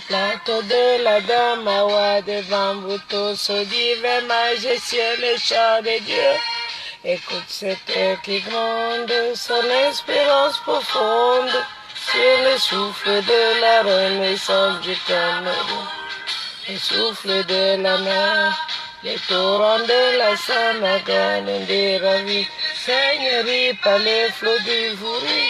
plateau de la dame Hawa devant vous tous, au divin majestueux, le chant de Dieu. Écoute cette heure qui gronde, son espérance profonde, sur le souffle de la renaissance du Cameroun. Le souffle de la mer, les torrents de la Samagane, des ravis, seigneurie par les flots du Vouri.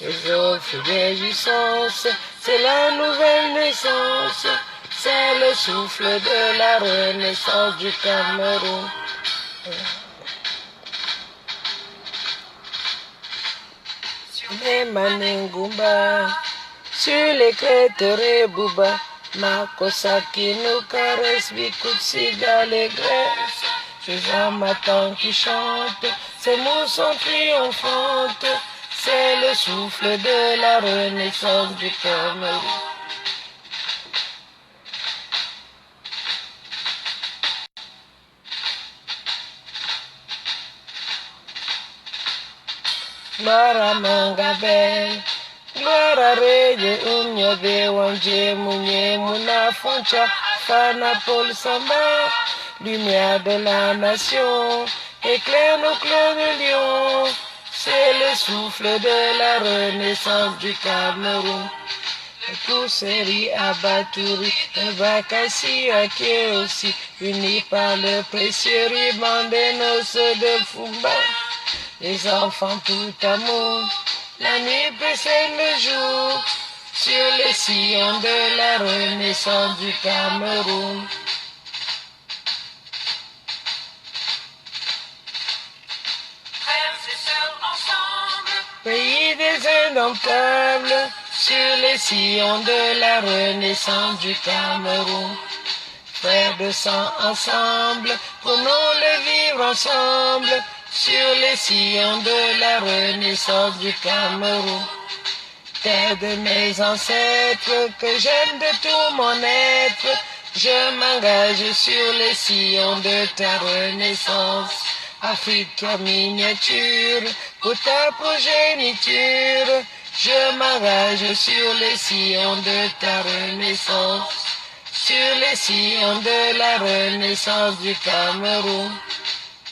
Les offres des jouissances, c'est la nouvelle naissance, c'est le souffle de la renaissance du Cameroun. Les Maningumba, sur les crêtes Rebouba, Makosa qui nous caresse, Bikoutsi d'allégresse. Je vois ma tante qui chante, ses mots sont triomphantes, c'est le souffle de la renaissance du Cameroun. Gloire à Mangabel, gloire à Reye Unyobe Wanje Mounye Mouna Foncha Fana Paul Samba, lumière de la nation, éclaire nos clés de lion, c'est le souffle de la renaissance du Cameroun. Pousseri Abaturi, Bakassi Ake aussi, unis par le précieux ruban des noces de Fumba. Les enfants tout amour, la nuit précède le jour, sur les sillons de la renaissance du Cameroun. Pays des indomptables, sur les sillons de la renaissance du Cameroun. Frères de sang ensemble, prenons le vivre ensemble, sur les sillons de la renaissance du Cameroun. Terre de mes ancêtres, que j'aime de tout mon être, je m'engage sur les sillons de ta renaissance. Afrique miniature, pour ta progéniture, je m'engage sur les sillons de ta renaissance. Sur les sillons de la renaissance du Cameroun,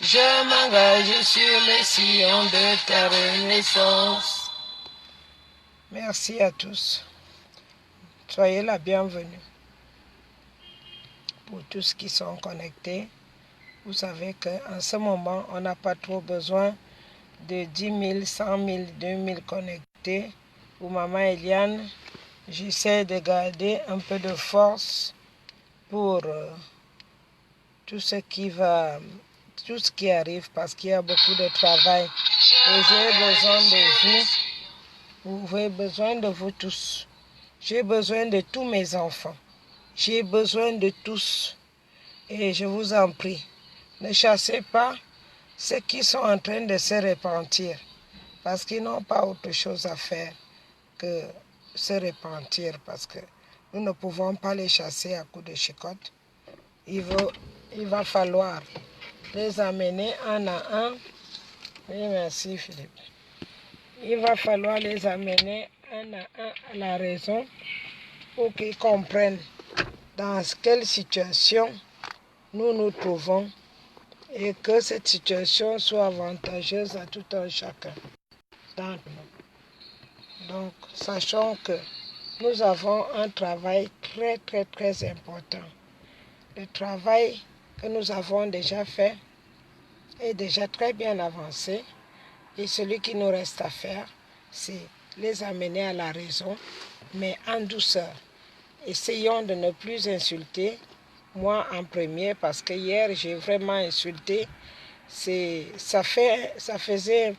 je m'engage sur les sillons de ta renaissance. Merci à tous. Soyez la bienvenue. Pour tous qui sont connectés, vous savez qu'en ce moment, on n'a pas trop besoin de 10 000, 100 000, 2 000 connectés. Pour Maman Eliane, j'essaie de garder un peu de force pour tout ce qui arrive, parce qu'il y a beaucoup de travail. Et j'ai besoin de vous. Vous avez besoin de vous tous. J'ai besoin de tous mes enfants. J'ai besoin de tous. Et je vous en prie, ne chassez pas ceux qui sont en train de se repentir, parce qu'ils n'ont pas autre chose à faire que se repentir, parce que nous ne pouvons pas les chasser à coups de chicotte. Il va falloir les amener un à un. Oui, merci Philippe. Il va falloir les amener un à un à la raison pour qu'ils comprennent dans quelle situation nous nous trouvons et que cette situation soit avantageuse à tout un chacun d'entre nous. Donc, sachons que nous avons un travail très, très, très important. Le travail que nous avons déjà fait est déjà très bien avancé. Et celui qui nous reste à faire, c'est les amener à la raison, mais en douceur. Essayons de ne plus insulter, moi en premier, parce que hier j'ai vraiment insulté. Ça faisait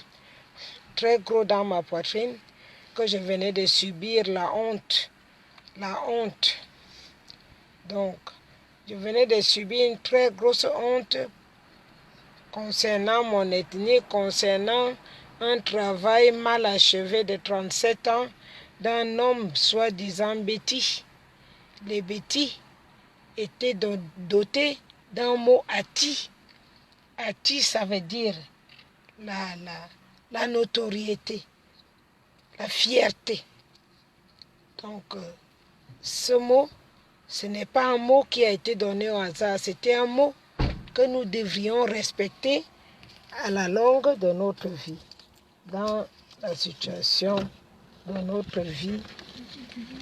très gros dans ma poitrine que je venais de subir la honte. La honte. Donc, je venais de subir une très grosse honte concernant mon ethnie, concernant un travail mal achevé de 37 ans d'un homme soi-disant bêtis. Les bêtis étaient dotés d'un mot ati. Ati, ça veut dire la notoriété, la fierté. Donc, ce mot, ce n'est pas un mot qui a été donné au hasard, c'était un mot que nous devrions respecter à la longue de notre vie, dans la situation de notre vie,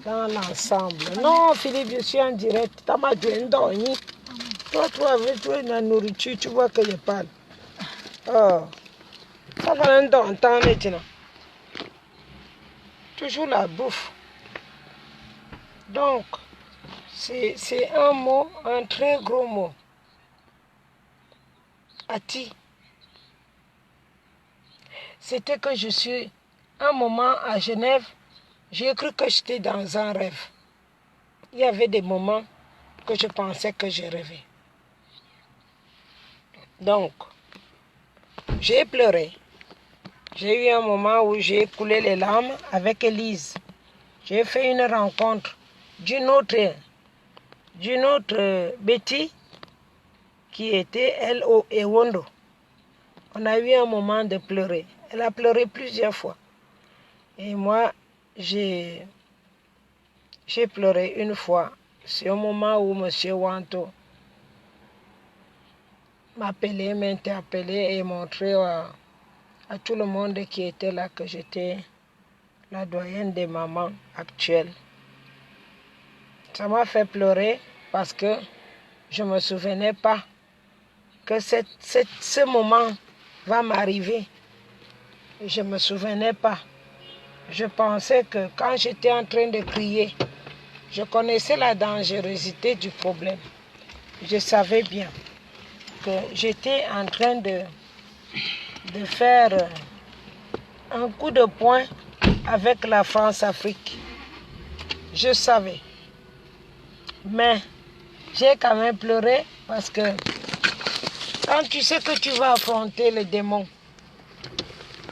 dans l'ensemble. Non, Philippe, je suis en direct. T'as ma dormi. Toi, avec toi, la nourriture, tu vois que je parle. Oh, ça va un temps maintenant. Toujours la bouffe. Donc, c'est un mot, un très gros mot. Ati. C'était que je suis un moment à Genève, j'ai cru que j'étais dans un rêve. Il y avait des moments que je pensais que je rêvais. Donc, j'ai pleuré. J'ai eu un moment où j'ai coulé les larmes avec Elise. J'ai fait une rencontre d'une autre Betty qui était elle au Ewondo. On a eu un moment de pleurer. Elle a pleuré plusieurs fois. Et moi, j'ai pleuré une fois. C'est au moment où M. Wanto m'appelait, m'interpellait et montrait à tout le monde qui était là que j'étais la doyenne des mamans actuelles. Ça m'a fait pleurer parce que je ne me souvenais pas que ce moment va m'arriver. Je ne me souvenais pas. Je pensais que quand j'étais en train de crier, je connaissais la dangerosité du problème. Je savais bien que j'étais en train de faire un coup de poing avec la France-Afrique. Je savais. Mais j'ai quand même pleuré parce que quand tu sais que tu vas affronter le démon,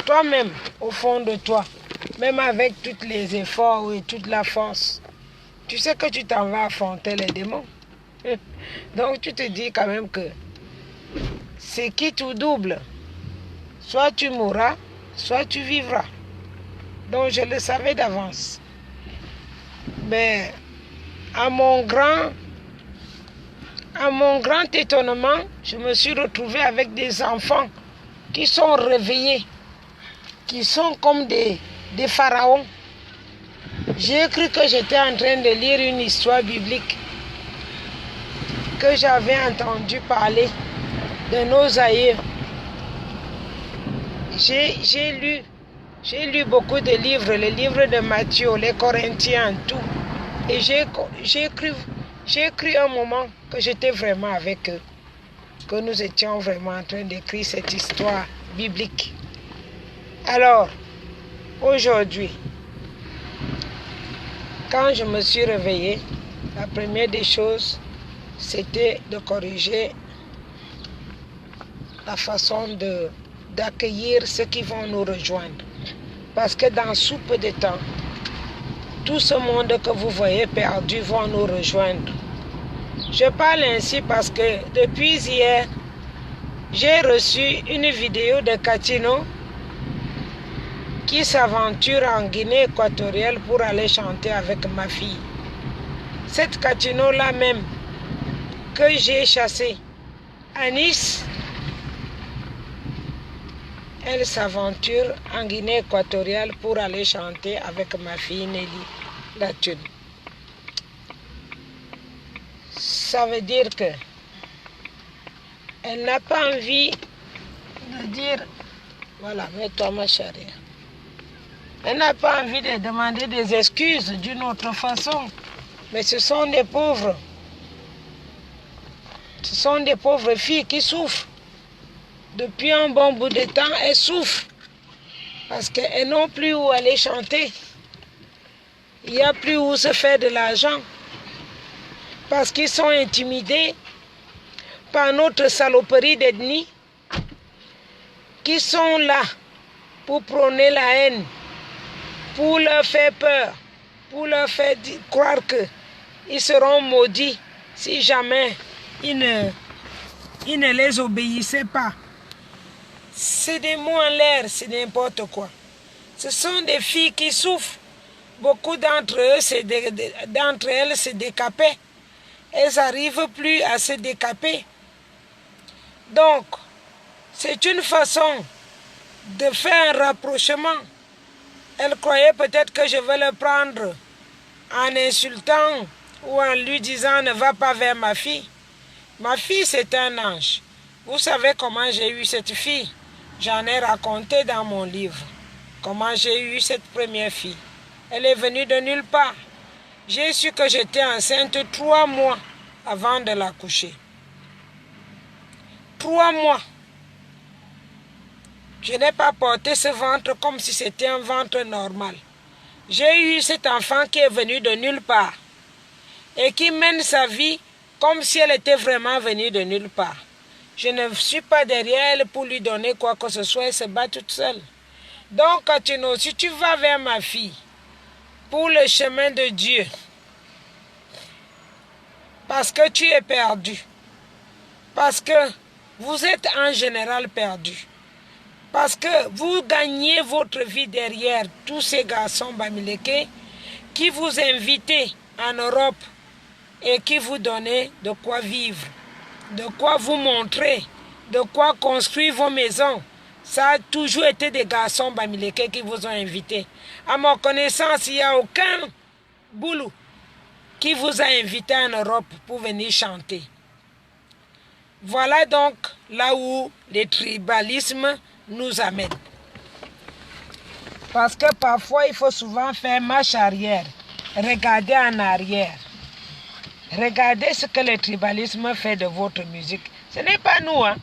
toi-même, au fond de toi, même avec tous les efforts et toute la force, tu sais que tu t'en vas affronter les démons. Donc tu te dis quand même que c'est quitte ou double. Soit tu mourras, soit tu vivras. Donc je le savais d'avance. Mais à mon grand étonnement, je me suis retrouvée avec des enfants qui sont réveillés, qui sont comme des pharaons. J'ai cru que j'étais en train de lire une histoire biblique que j'avais entendu parler de nos aïeux. J'ai lu beaucoup de livres, les livres de Matthieu, les Corinthiens, tout. Et j'ai cru un moment que j'étais vraiment avec eux, que nous étions vraiment en train d'écrire cette histoire biblique. Alors, aujourd'hui, quand je me suis réveillée, la première des choses, c'était de corriger la façon d'accueillir ceux qui vont nous rejoindre. Parce que dans sous peu de temps, tout ce monde que vous voyez perdu vont nous rejoindre. Je parle ainsi parce que depuis hier, j'ai reçu une vidéo de Catino qui s'aventure en Guinée équatoriale pour aller chanter avec ma fille. Cette Catino-là même que j'ai chassée à Nice, elle s'aventure en Guinée équatoriale pour aller chanter avec ma fille Nelly Latune. Ça veut dire que elle n'a pas envie de dire, voilà, mets-toi ma chérie. Elle n'a pas envie de demander des excuses d'une autre façon. Mais ce sont des pauvres. Ce sont des pauvres filles qui souffrent. Depuis un bon bout de temps, elles souffrent. Parce qu'elles n'ont plus où aller chanter. Il n'y a plus où se faire de l'argent. Parce qu'ils sont intimidés par notre saloperie d'ethnie. Qui sont là pour prôner la haine. Pour leur faire peur. Pour leur faire croire qu'ils seront maudits si jamais ils ne les obéissaient pas. C'est des mots en l'air, c'est n'importe quoi. Ce sont des filles qui souffrent beaucoup d'entre elles se décapaient. Elles n'arrivent plus à se décaper. Donc, c'est une façon de faire un rapprochement. Elle croyait peut-être que je vais le prendre en insultant ou en lui disant ne va pas vers ma fille. Ma fille, c'est un ange. Vous savez comment j'ai eu cette fille? J'en ai raconté dans mon livre. Comment j'ai eu cette première fille. Elle est venue de nulle part. J'ai su que j'étais enceinte 3 mois avant de l'accoucher. 3 mois. Je n'ai pas porté ce ventre comme si c'était un ventre normal. J'ai eu cet enfant qui est venu de nulle part et qui mène sa vie comme si elle était vraiment venue de nulle part. Je ne suis pas derrière elle pour lui donner quoi que ce soit, elle se bat toute seule. Donc, Katino, si tu vas vers ma fille pour le chemin de Dieu, parce que tu es perdu, parce que vous êtes en général perdu, parce que vous gagnez votre vie derrière tous ces garçons bamileke qui vous invitent en Europe et qui vous donnent de quoi vivre, de quoi vous montrer, de quoi construire vos maisons. Ça a toujours été des garçons bamileke qui vous ont invité. À ma connaissance, il n'y a aucun boulot qui vous a invité en Europe pour venir chanter. Voilà donc là où le tribalisme nous amène. Parce que parfois, il faut souvent faire marche arrière, regarder en arrière. Regardez ce que le tribalisme fait de votre musique. Ce n'est pas nous, hein.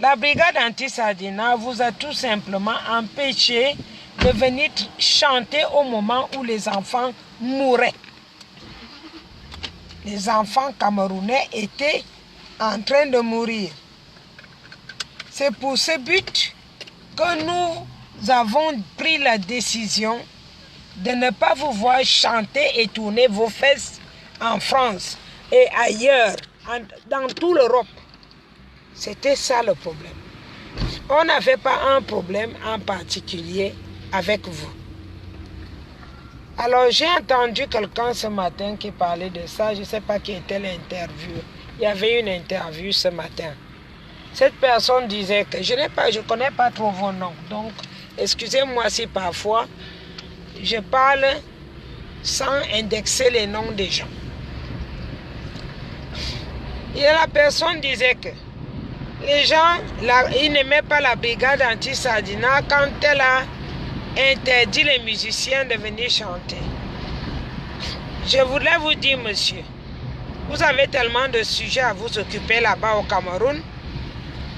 La brigade anti-Sardina vous a tout simplement empêché de venir chanter au moment où les enfants mouraient. Les enfants camerounais étaient en train de mourir. C'est pour ce but que nous avons pris la décision de ne pas vous voir chanter et tourner vos fesses en France et ailleurs, dans toute l'Europe. C'était ça le problème. On n'avait pas un problème en particulier avec vous. Alors j'ai entendu quelqu'un ce matin qui parlait de ça, je ne sais pas qui était l'interview. Il y avait une interview ce matin. Cette personne disait que je ne connais pas trop vos noms, donc excusez-moi si parfois je parle sans indexer les noms des gens. Et la personne disait que les gens, ils n'aimaient pas la brigade anti-Sardina quand elle a interdit les musiciens de venir chanter. Je voulais vous dire, monsieur, vous avez tellement de sujets à vous occuper là-bas au Cameroun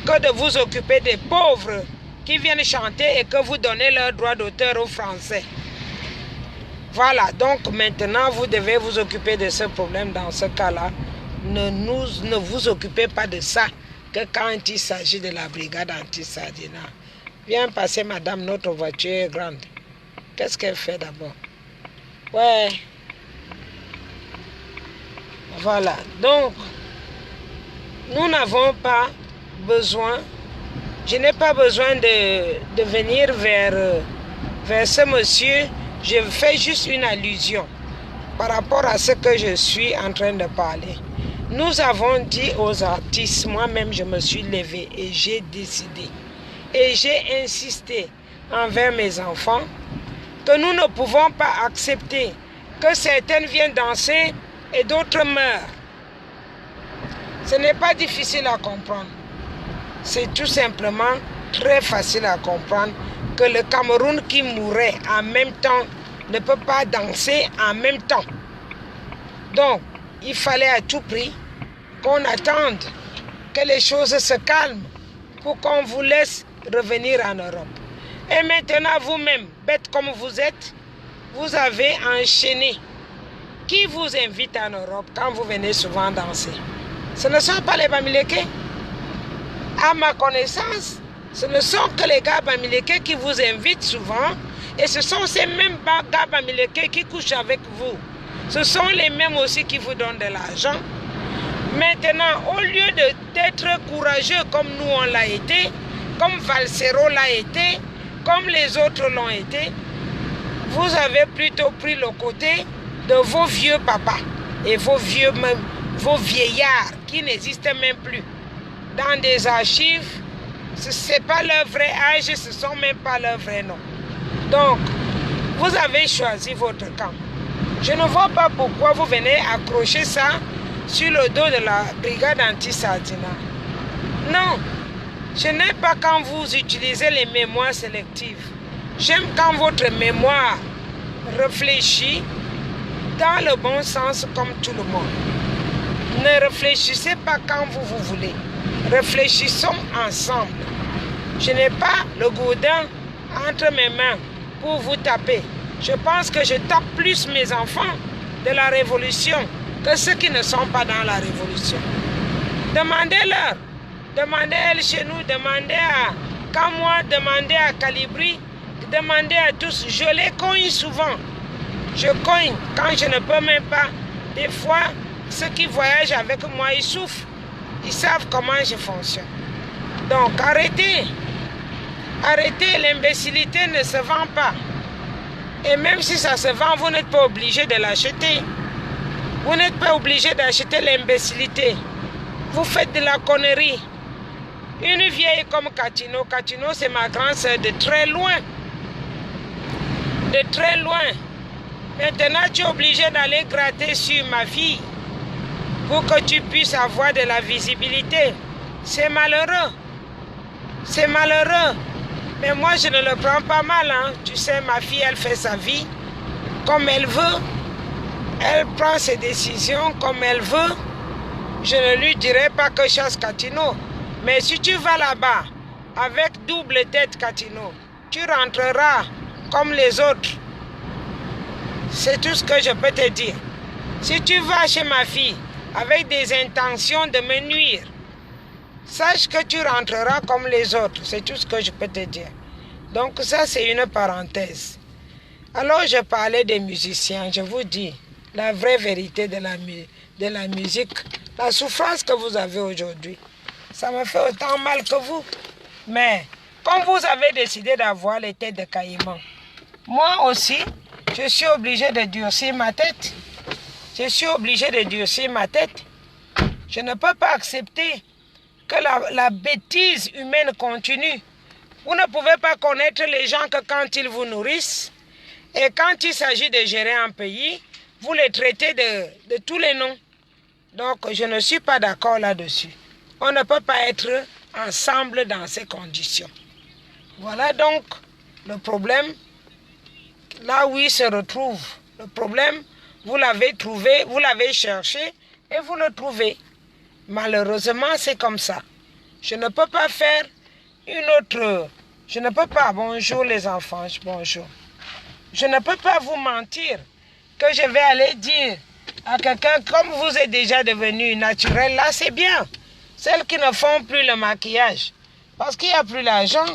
que de vous occuper des pauvres qui viennent chanter et que vous donnez leur droit d'auteur aux Français. Voilà, donc maintenant vous devez vous occuper de ce problème dans ce cas-là. Ne vous occupez pas de ça que quand il s'agit de la brigade anti-Sardina. Viens passer, madame, notre voiture est grande. Qu'est-ce qu'elle fait d'abord? Ouais. Voilà. Donc, nous n'avons pas besoin, je n'ai pas besoin de venir vers ce monsieur. Je fais juste une allusion par rapport à ce que je suis en train de parler. Nous avons dit aux artistes, moi-même je me suis levée et j'ai décidé. Et j'ai insisté envers mes enfants que nous ne pouvons pas accepter que certaines viennent danser et d'autres meurent. Ce n'est pas difficile à comprendre. C'est tout simplement très facile à comprendre que le Cameroun qui mourrait en même temps ne peut pas danser en même temps. Donc, il fallait à tout prix qu'on attende que les choses se calment pour qu'on vous laisse revenir en Europe. Et maintenant, vous-même, bête comme vous êtes, vous avez enchaîné. Qui vous invite en Europe quand vous venez souvent danser? Ce ne sont pas les Bamileke. À ma connaissance, ce ne sont que les gars Bamileke qui vous invitent souvent. Et ce sont ces mêmes gars Bamileke qui couchent avec vous. Ce sont les mêmes aussi qui vous donnent de l'argent. Maintenant, au lieu d'être courageux comme nous on l'a été, comme Valsero l'a été, comme les autres l'ont été, vous avez plutôt pris le côté de vos vieux papas et vos vieillards qui n'existent même plus. Dans des archives, ce n'est pas leur vrai âge, ce ne sont même pas leur vrai nom. Donc, vous avez choisi votre camp. Je ne vois pas pourquoi vous venez accrocher ça sur le dos de la brigade anti-Sardina. Non, je n'aime pas quand vous utilisez les mémoires sélectives. J'aime quand votre mémoire réfléchit dans le bon sens comme tout le monde. Ne réfléchissez pas quand vous voulez. Réfléchissons ensemble. Je n'ai pas le gourdin entre mes mains pour vous taper. Je pense que je tape plus mes enfants de la révolution que ceux qui ne sont pas dans la révolution. Demandez-leur. Demandez-elles chez nous. Demandez à Kamwa. Demandez à Calibri. Demandez à tous. Je les cogne souvent. Je cogne quand je ne peux même pas. Des fois, ceux qui voyagent avec moi, ils souffrent. Ils savent comment je fonctionne. Donc, arrêtez. Arrêtez, l'imbécilité ne se vend pas. Et même si ça se vend, vous n'êtes pas obligé de l'acheter. Vous n'êtes pas obligé d'acheter l'imbécilité. Vous faites de la connerie. Une vieille comme Katino. Katino, c'est ma grande sœur de très loin. De très loin. Maintenant, tu es obligé d'aller gratter sur ma fille pour que tu puisses avoir de la visibilité. C'est malheureux. C'est malheureux. Mais moi, je ne le prends pas mal. Hein. Tu sais, ma fille, elle fait sa vie comme elle veut. Elle prend ses décisions comme elle veut. Je ne lui dirai pas que chasse Katino. Mais si tu vas là-bas avec double tête Katino, tu rentreras comme les autres. C'est tout ce que je peux te dire. Si tu vas chez ma fille avec des intentions de me nuire, sache que tu rentreras comme les autres. C'est tout ce que je peux te dire. Donc ça, c'est une parenthèse. Alors, je parlais des musiciens. Je vous dis la vraie vérité de la musique. La souffrance que vous avez aujourd'hui, ça me fait autant mal que vous. Mais comme vous avez décidé d'avoir les têtes de caïman, moi aussi, je suis obligé de durcir ma tête. Je suis obligé de durcir ma tête. Je ne peux pas accepter que la bêtise humaine continue. Vous ne pouvez pas connaître les gens que quand ils vous nourrissent. Et quand il s'agit de gérer un pays, vous les traitez de tous les noms. Donc, je ne suis pas d'accord là-dessus. On ne peut pas être ensemble dans ces conditions. Voilà donc le problème. Là où il se retrouve. Le problème, vous l'avez trouvé, vous l'avez cherché et vous le trouvez. Malheureusement, c'est comme ça. Je ne peux pas faire une autre... Je ne peux pas... Bonjour les enfants, bonjour. Je ne peux pas vous mentir que je vais aller dire à quelqu'un, comme vous êtes déjà devenu naturel, là c'est bien. Celles qui ne font plus le maquillage. Parce qu'il n'y a plus l'argent.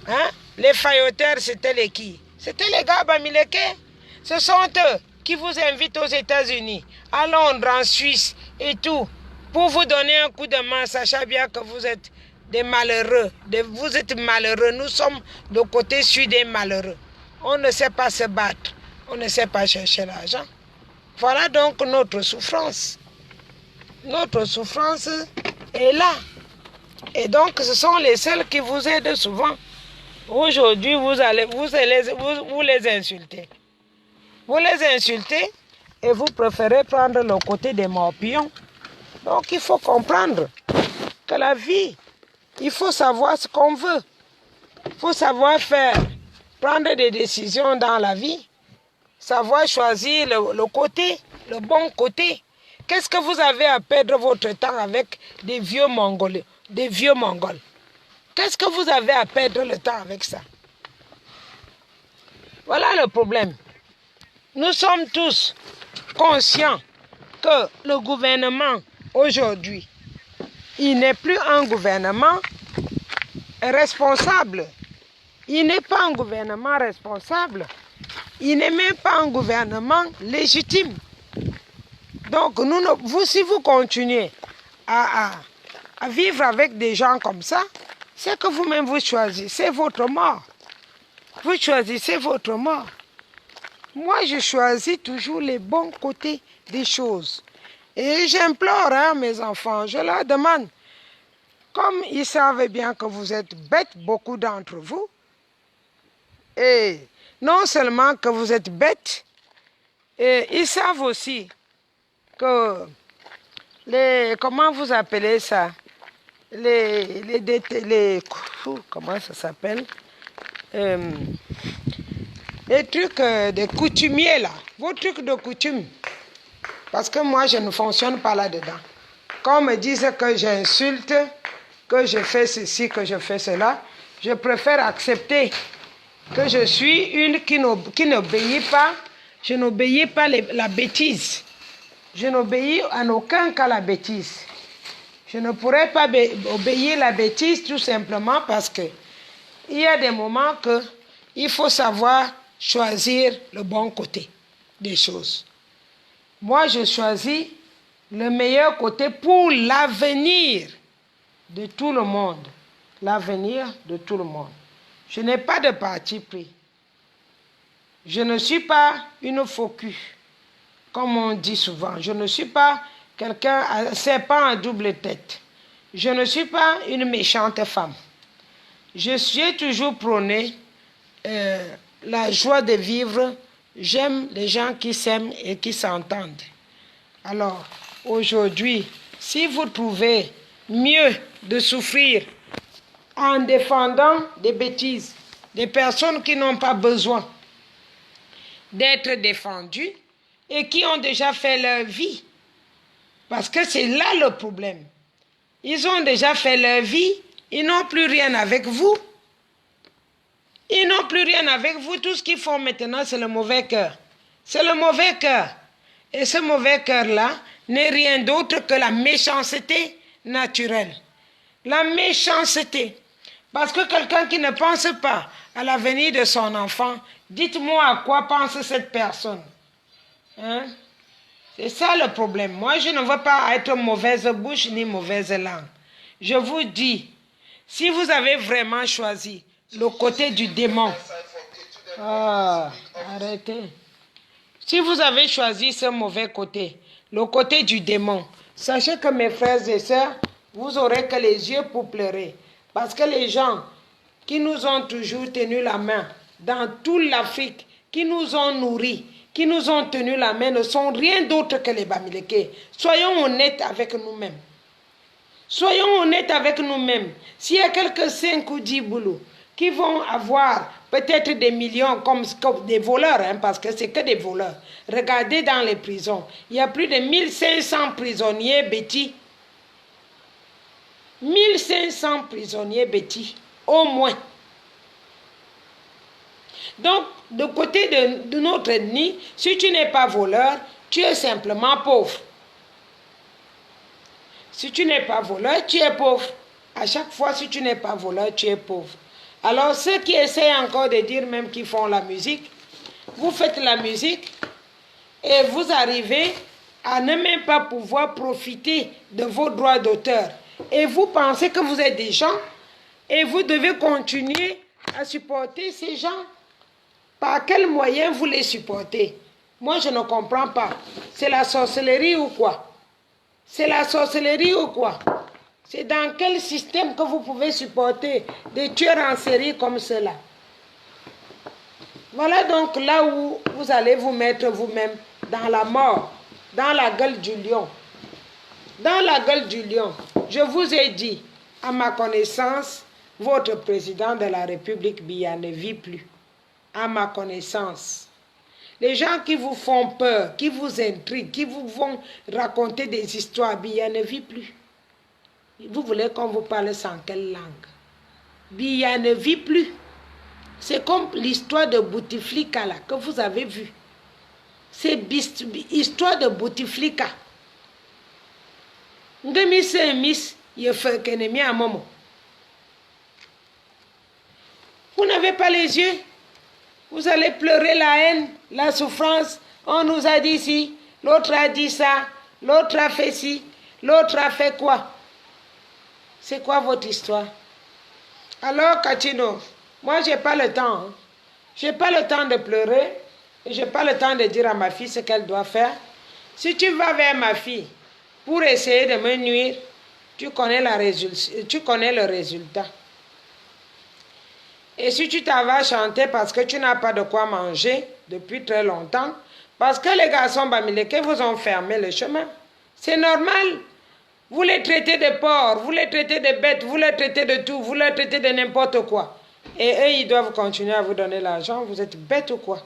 Hein? Les failloteurs, c'était les qui? C'était les gars Bamileke. Ce sont eux qui vous invitent aux États-Unis, à Londres, en Suisse et tout, pour vous donner un coup de main, sachant bien que vous êtes des malheureux. Vous êtes malheureux. Nous sommes de côté sud des malheureux. On ne sait pas se battre. On ne sait pas chercher l'argent. Voilà donc notre souffrance. Notre souffrance est là. Et donc, ce sont les seuls qui vous aident souvent. Aujourd'hui, vous les insultez. Vous les insultez et vous préférez prendre le côté des morpions. Donc, il faut comprendre que la vie, il faut savoir ce qu'on veut. Il faut savoir faire, prendre des décisions dans la vie. Savoir choisir le côté, le bon côté. Qu'est-ce que vous avez à perdre votre temps avec des vieux Mongols? Qu'est-ce que vous avez à perdre le temps avec ça? Voilà le problème. Nous sommes tous conscients que le gouvernement aujourd'hui, il n'est plus un gouvernement responsable. Il n'est pas un gouvernement responsable. Il n'est même pas un gouvernement légitime. Donc, si vous continuez à vivre avec des gens comme ça, c'est que vous-même vous choisissez votre mort. Vous choisissez votre mort. Moi, je choisis toujours les bons côtés des choses. Et j'implore mes enfants, je leur demande, comme ils savent bien que vous êtes bêtes, beaucoup d'entre vous, et non seulement que vous êtes bêtes, et ils savent aussi que comment vous appelez ça, comment ça s'appelle, les trucs de coutumiers là, vos trucs de coutume, parce que moi je ne fonctionne pas là-dedans. Quand on me dise que j'insulte, que je fais ceci, que je fais cela, je préfère accepter que je suis une qui n'obéit pas, je n'obéis pas la bêtise. Je n'obéis en aucun cas la bêtise. Je ne pourrais pas obéir la bêtise tout simplement parce que il y a des moments que il faut savoir choisir le bon côté des choses. Moi, je choisis le meilleur côté pour l'avenir de tout le monde. L'avenir de tout le monde. Je n'ai pas de parti pris. Je ne suis pas une focus, comme on dit souvent. Je ne suis pas quelqu'un, c'est pas un double tête. Je ne suis pas une méchante femme. Je suis toujours prôné la joie de vivre. J'aime les gens qui s'aiment et qui s'entendent. Alors, aujourd'hui, si vous trouvez mieux de souffrir en défendant des bêtises, des personnes qui n'ont pas besoin d'être défendues et qui ont déjà fait leur vie, parce que c'est là le problème. Ils ont déjà fait leur vie, ils n'ont plus rien avec vous. Ils n'ont plus rien avec vous. Tout ce qu'ils font maintenant, c'est le mauvais cœur. C'est le mauvais cœur. Et ce mauvais cœur-là n'est rien d'autre que la méchanceté naturelle. La méchanceté. Parce que quelqu'un qui ne pense pas à l'avenir de son enfant, dites-moi à quoi pense cette personne. Hein? C'est ça le problème. Moi, je ne veux pas être mauvaise bouche ni mauvaise langue. Je vous dis, si vous avez vraiment choisi le côté du démon, arrêtez. Si vous avez choisi ce mauvais côté, le côté du démon, sachez que mes frères et sœurs, vous aurez que les yeux pour pleurer. Parce que les gens qui nous ont toujours tenu la main dans toute l'Afrique, qui nous ont nourris, qui nous ont tenu la main, ne sont rien d'autre que les Bamileke. Soyons honnêtes avec nous-mêmes. Soyons honnêtes avec nous-mêmes. S'il y a quelques 5 ou 10 boulots qui vont avoir peut-être des millions comme des voleurs, parce que c'est que des voleurs. Regardez dans les prisons. Il y a plus de 1500 prisonniers bêtis. 1500 prisonniers bêtis, au moins. Donc, de côté de notre ennemi, si tu n'es pas voleur, tu es simplement pauvre. Si tu n'es pas voleur, tu es pauvre. À chaque fois, si tu n'es pas voleur, tu es pauvre. Alors, ceux qui essayent encore de dire même qu'ils font la musique, vous faites la musique et vous arrivez à ne même pas pouvoir profiter de vos droits d'auteur. Et vous pensez que vous êtes des gens et vous devez continuer à supporter ces gens. Par quels moyens vous les supportez? Moi, je ne comprends pas. C'est la sorcellerie ou quoi? C'est la sorcellerie ou quoi? C'est dans quel système que vous pouvez supporter des tueurs en série comme cela? Voilà donc là où vous allez vous mettre vous-même dans la mort, dans la gueule du lion. Dans la gueule du lion, je vous ai dit, à ma connaissance, votre président de la République Biya ne vit plus. À ma connaissance. Les gens qui vous font peur, qui vous intriguent, qui vous vont raconter des histoires, Biya ne vit plus. Vous voulez qu'on vous parle sans quelle langue? Biya ne vit plus. C'est comme l'histoire de Bouteflika là, que vous avez vu. C'est l'histoire de Bouteflika. Vous n'avez pas les yeux. Vous allez pleurer la haine, la souffrance. On nous a dit ci, l'autre a dit ça, l'autre a fait ci, l'autre a fait quoi? C'est quoi votre histoire? Alors, Kachino, moi, j'ai pas le temps. J'ai pas le temps de pleurer. Et je n'ai pas le temps de dire à ma fille ce qu'elle doit faire. Si tu vas vers ma fille pour essayer de me nuire, tu connais le résultat. Et si tu t'en vas chanter parce que tu n'as pas de quoi manger depuis très longtemps, parce que les garçons Bamileke vous ont fermé le chemin, c'est normal. Vous les traitez de porcs, vous les traitez de bêtes, vous les traitez de tout, vous les traitez de n'importe quoi. Et eux, ils doivent continuer à vous donner l'argent. Vous êtes bêtes ou quoi?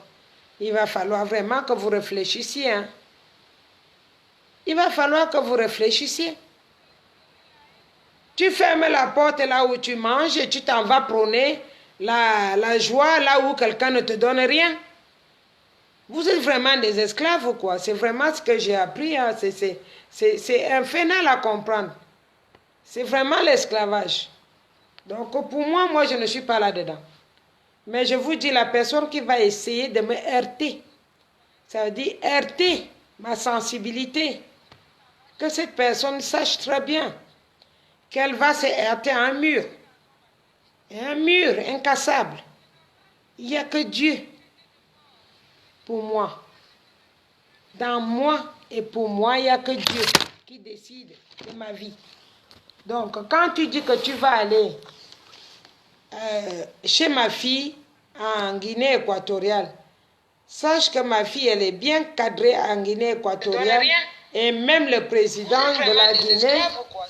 Il va falloir vraiment que vous réfléchissiez. Hein? Il va falloir que vous réfléchissiez. Tu fermes la porte là où tu manges et tu t'en vas prôner la joie là où quelqu'un ne te donne rien. Vous êtes vraiment des esclaves ou quoi? C'est vraiment ce que j'ai appris. Hein? C'est infernal à comprendre. C'est vraiment l'esclavage. Donc pour moi, je ne suis pas là-dedans. Mais je vous dis, la personne qui va essayer de me heurter, ça veut dire heurter ma sensibilité, que cette personne sache très bien qu'elle va se heurter à un mur. Et un mur incassable. Il n'y a que Dieu pour moi. Dans moi et pour moi, il n'y a que Dieu qui décide de ma vie. Donc, quand tu dis que tu vas aller chez ma fille en Guinée équatoriale, sache que ma fille, elle est bien cadrée en Guinée équatoriale. Et même le président de la Guinée,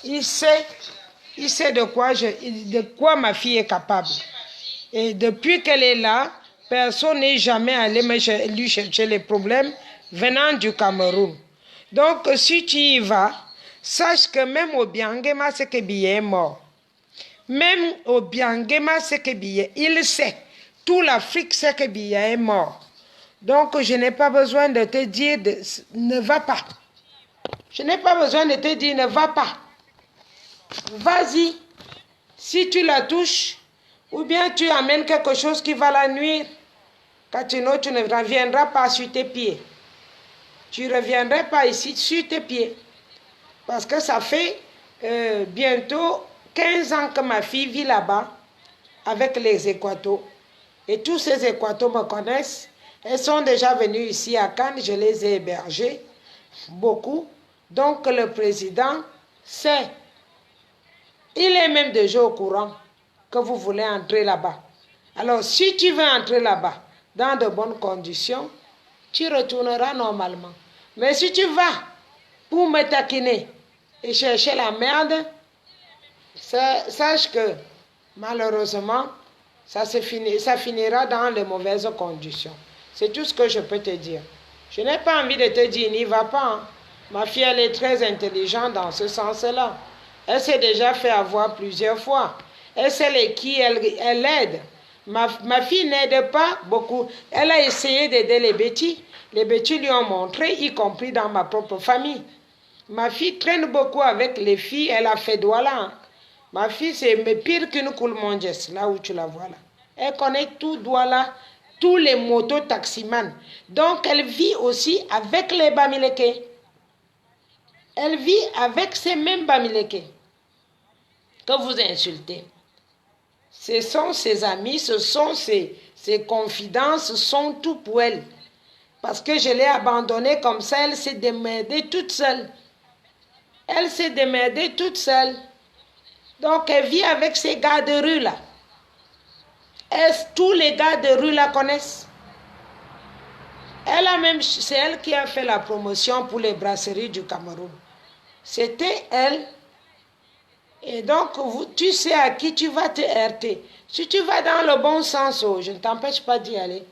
il sait de quoi ma fille est capable. Et depuis qu'elle est là, personne n'est jamais allé lui chercher les problèmes venant du Cameroun. Donc, si tu y vas, sache que même au Biangema, Sekebiye est mort. Même au Biangema, Sekebiye, il sait. Tout l'Afrique sait que Biya est mort. Donc, je n'ai pas besoin de te dire ne va pas. Je n'ai pas besoin de te dire ne va pas. Vas-y. Si tu la touches, ou bien tu amènes quelque chose qui va la nuire, Katino, tu ne reviendras pas sur tes pieds. Tu ne reviendras pas ici sur tes pieds. Parce que ça fait bientôt 15 ans que ma fille vit là-bas avec les Équatos. Et tous ces Équatos me connaissent. Elles sont déjà venues ici à Cannes, je les ai hébergées, beaucoup. Donc le président sait, il est même déjà au courant que vous voulez entrer là-bas. Alors si tu veux entrer là-bas dans de bonnes conditions, tu retourneras normalement. Mais si tu vas pour me taquiner et chercher la merde, sache que malheureusement, ça finira dans les mauvaises conditions. C'est tout ce que je peux te dire. Je n'ai pas envie de te dire, n'y va pas. Hein. Ma fille, elle est très intelligente dans ce sens-là. Elle s'est déjà fait avoir plusieurs fois. Elle sait qui elle aide. Ma fille n'aide pas beaucoup. Elle a essayé d'aider les bêtis. Les bêtis lui ont montré, y compris dans ma propre famille. Ma fille traîne beaucoup avec les filles. Elle a fait Douala. Hein. Ma fille, c'est pire qu'une Koulmonges, là où tu la vois là. Elle connaît tout Douala, tous les motos taximans. Donc, elle vit aussi avec les Bamileke. Elle vit avec ces mêmes Bamileke que vous insultez. Ce sont ses amis, ce sont ses confidents, ce sont tout pour elle. Parce que je l'ai abandonnée comme ça, elle s'est démerdée toute seule. Elle s'est démerdée toute seule. Donc, elle vit avec ces gars de rue là. Tous les gars de rue la connaissent. C'est elle qui a fait la promotion pour les brasseries du Cameroun. C'était elle. Et donc, tu sais à qui tu vas te heurter. Si tu vas dans le bon sens, je ne t'empêche pas d'y aller.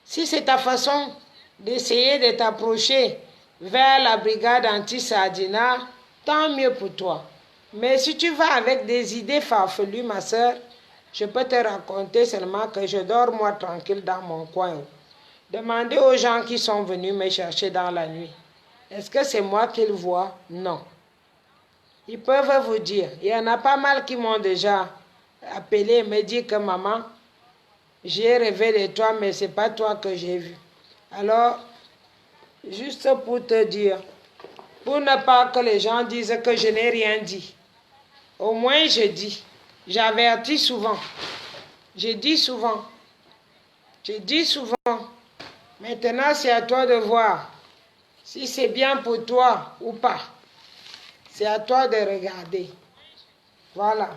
Si c'est ta façon d'essayer de t'approcher vers la brigade anti-Sardina, tant mieux pour toi. Mais si tu vas avec des idées farfelues, ma soeur, je peux te raconter seulement que je dors moi tranquille dans mon coin. Demandez aux gens qui sont venus me chercher dans la nuit. Est-ce que c'est moi qu'ils voient? Non. Ils peuvent vous dire. Il y en a pas mal qui m'ont déjà appelé et me dit que maman, j'ai rêvé de toi, mais ce n'est pas toi que j'ai vu. Alors, juste pour te dire, pour ne pas que les gens disent que je n'ai rien dit. Au moins, je dis. J'avertis souvent. Je dis souvent. Maintenant, c'est à toi de voir si c'est bien pour toi ou pas. C'est à toi de regarder. Voilà.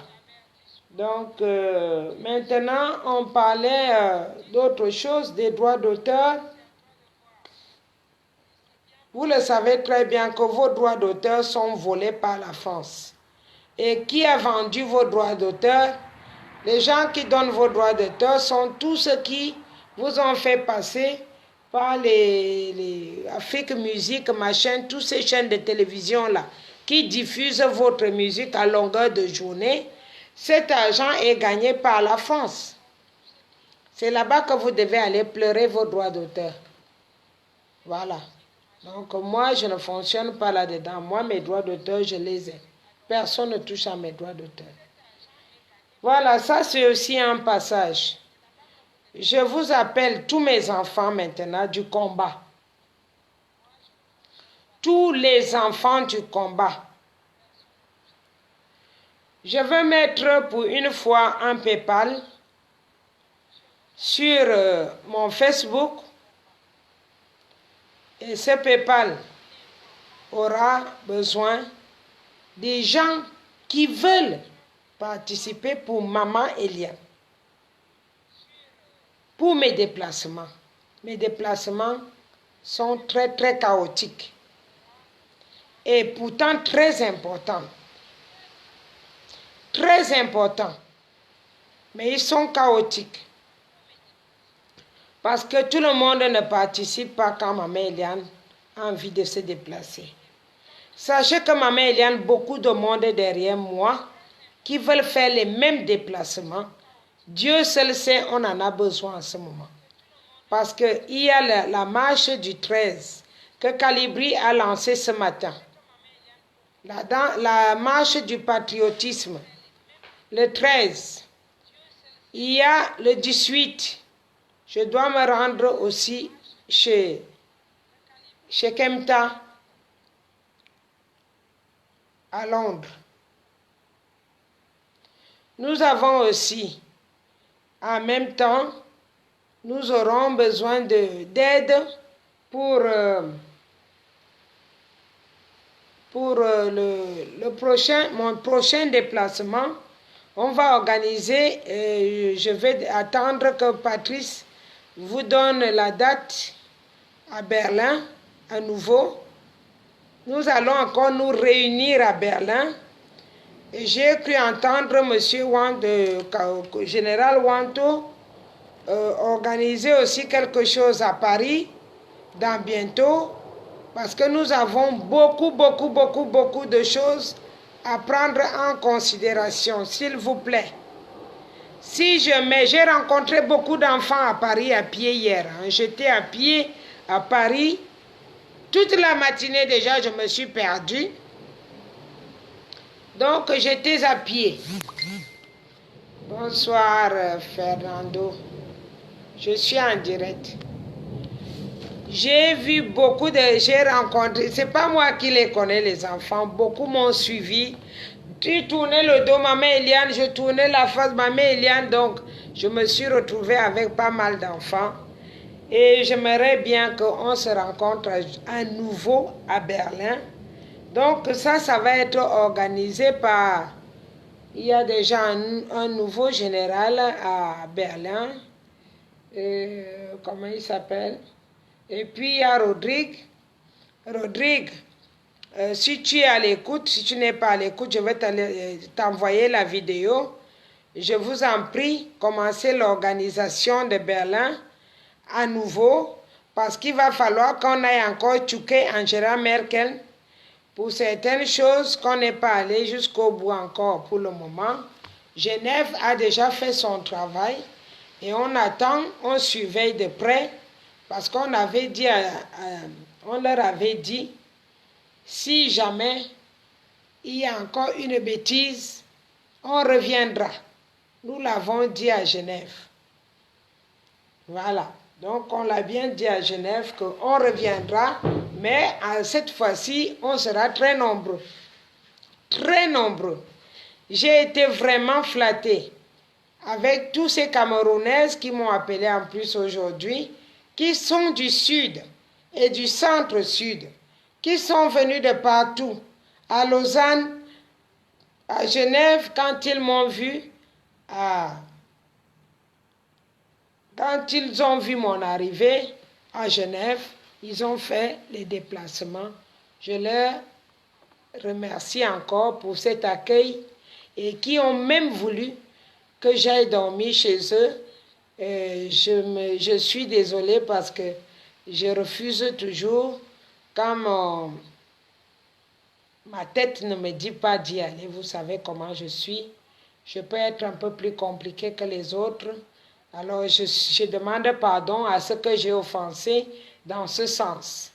Donc, maintenant, on parlait d'autre chose, des droits d'auteur. Vous le savez très bien que vos droits d'auteur sont volés par la France. Et qui a vendu vos droits d'auteur? Les gens qui donnent vos droits d'auteur sont tous ceux qui vous ont fait passer par les Afrique Musique, machin, toutes ces chaînes de télévision-là, qui diffusent votre musique à longueur de journée. Cet argent est gagné par la France. C'est là-bas que vous devez aller pleurer vos droits d'auteur. Voilà. Donc moi, je ne fonctionne pas là-dedans. Moi, mes droits d'auteur, je les ai. Personne ne touche à mes droits d'auteur. Voilà, ça c'est aussi un passage. Je vous appelle tous mes enfants maintenant du combat. Tous les enfants du combat. Je veux mettre pour une fois un PayPal sur mon Facebook. Et ce PayPal aura besoin des gens qui veulent participer pour Maman Eliane. Pour mes déplacements. Mes déplacements sont très très chaotiques. Et pourtant très importants. Très importants. Mais ils sont chaotiques. Parce que tout le monde ne participe pas quand Maman Eliane a envie de se déplacer. Sachez que Maman Eliane, beaucoup de monde est derrière moi qui veulent faire les mêmes déplacements. Dieu seul sait, on en a besoin en ce moment. Parce qu'il y a la marche du 13 que Calibri a lancée ce matin. La marche du patriotisme, le 13. Il y a le 18. Je dois me rendre aussi chez Kemta à Londres. Nous avons aussi, en même temps, nous aurons besoin d'aide pour mon prochain déplacement. On va organiser, je vais attendre que Patrice vous donne la date à Berlin à nouveau. Nous allons encore nous réunir à Berlin. Et j'ai cru entendre monsieur général Wanto organiser aussi quelque chose à Paris dans bientôt, parce que nous avons beaucoup de choses à prendre en considération, s'il vous plaît. J'ai rencontré beaucoup d'enfants à Paris à pied hier. J'étais à pied à Paris. Toute la matinée déjà, je me suis perdue. Donc, j'étais à pied. Bonsoir, Fernando. Je suis en direct. J'ai rencontré, c'est pas moi qui les connais, les enfants. Beaucoup m'ont suivi. Tu tournais le dos, Maman Eliane, je tournais la face, Maman Eliane. Donc, je me suis retrouvée avec pas mal d'enfants. Et j'aimerais bien qu'on se rencontre à nouveau à Berlin. Donc, ça va être organisé par... Il y a déjà un nouveau général à Berlin. Comment il s'appelle? Et puis, il y a Rodrigue. Rodrigue, si tu es à l'écoute, si tu n'es pas à l'écoute, je vais t'envoyer la vidéo. Je vous en prie, commencez l'organisation de Berlin à nouveau, parce qu'il va falloir qu'on aille encore choquer Angela Merkel pour certaines choses qu'on n'est pas allé jusqu'au bout encore pour le moment. Genève a déjà fait son travail et on attend, on surveille de près, parce qu'on avait dit, on leur avait dit, si jamais il y a encore une bêtise, on reviendra. Nous l'avons dit à Genève. Voilà. Donc, on l'a bien dit à Genève qu'on reviendra, mais cette fois-ci, on sera très nombreux. Très nombreux. J'ai été vraiment flattée avec tous ces Camerounaises qui m'ont appelé en plus aujourd'hui, qui sont du sud et du centre-sud, qui sont venus de partout, à Lausanne, à Genève, quand ils m'ont vu, quand ils ont vu mon arrivée à Genève, ils ont fait les déplacements. Je leur remercie encore pour cet accueil et qui ont même voulu que j'aille dormir chez eux. Je suis désolée parce que je refuse toujours quand ma tête ne me dit pas d'y aller. Vous savez comment je suis. Je peux être un peu plus compliquée que les autres. Alors je demande pardon à ceux que j'ai offensés dans ce sens.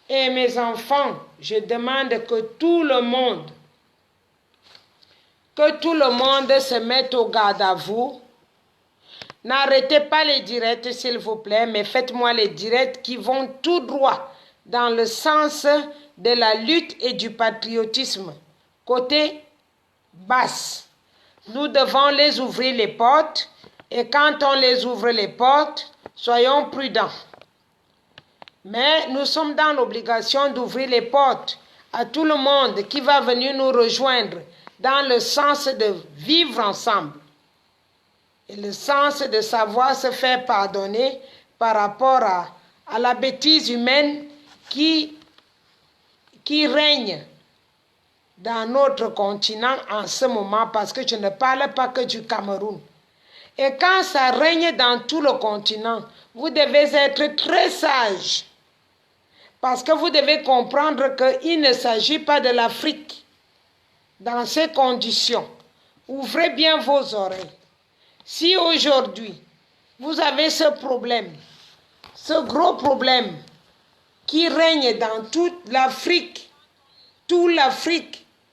Et mes enfants, je demande que tout le monde se mette au garde à vous. N'arrêtez pas les directs, s'il vous plaît, mais faites-moi les directs qui vont tout droit dans le sens de la lutte et du patriotisme. Côté basse, nous devons les ouvrir les portes et quand on les ouvre les portes, soyons prudents. Mais nous sommes dans l'obligation d'ouvrir les portes à tout le monde qui va venir nous rejoindre dans le sens de vivre ensemble et le sens de savoir se faire pardonner par rapport à la bêtise humaine qui règne dans notre continent en ce moment, parce que je ne parle pas que du Cameroun. Et quand ça règne dans tout le continent, vous devez être très sage. Parce que vous devez comprendre qu'il ne s'agit pas de l'Afrique. Dans ces conditions, ouvrez bien vos oreilles. Si aujourd'hui, vous avez ce problème, ce gros problème qui règne dans toute l'Afrique,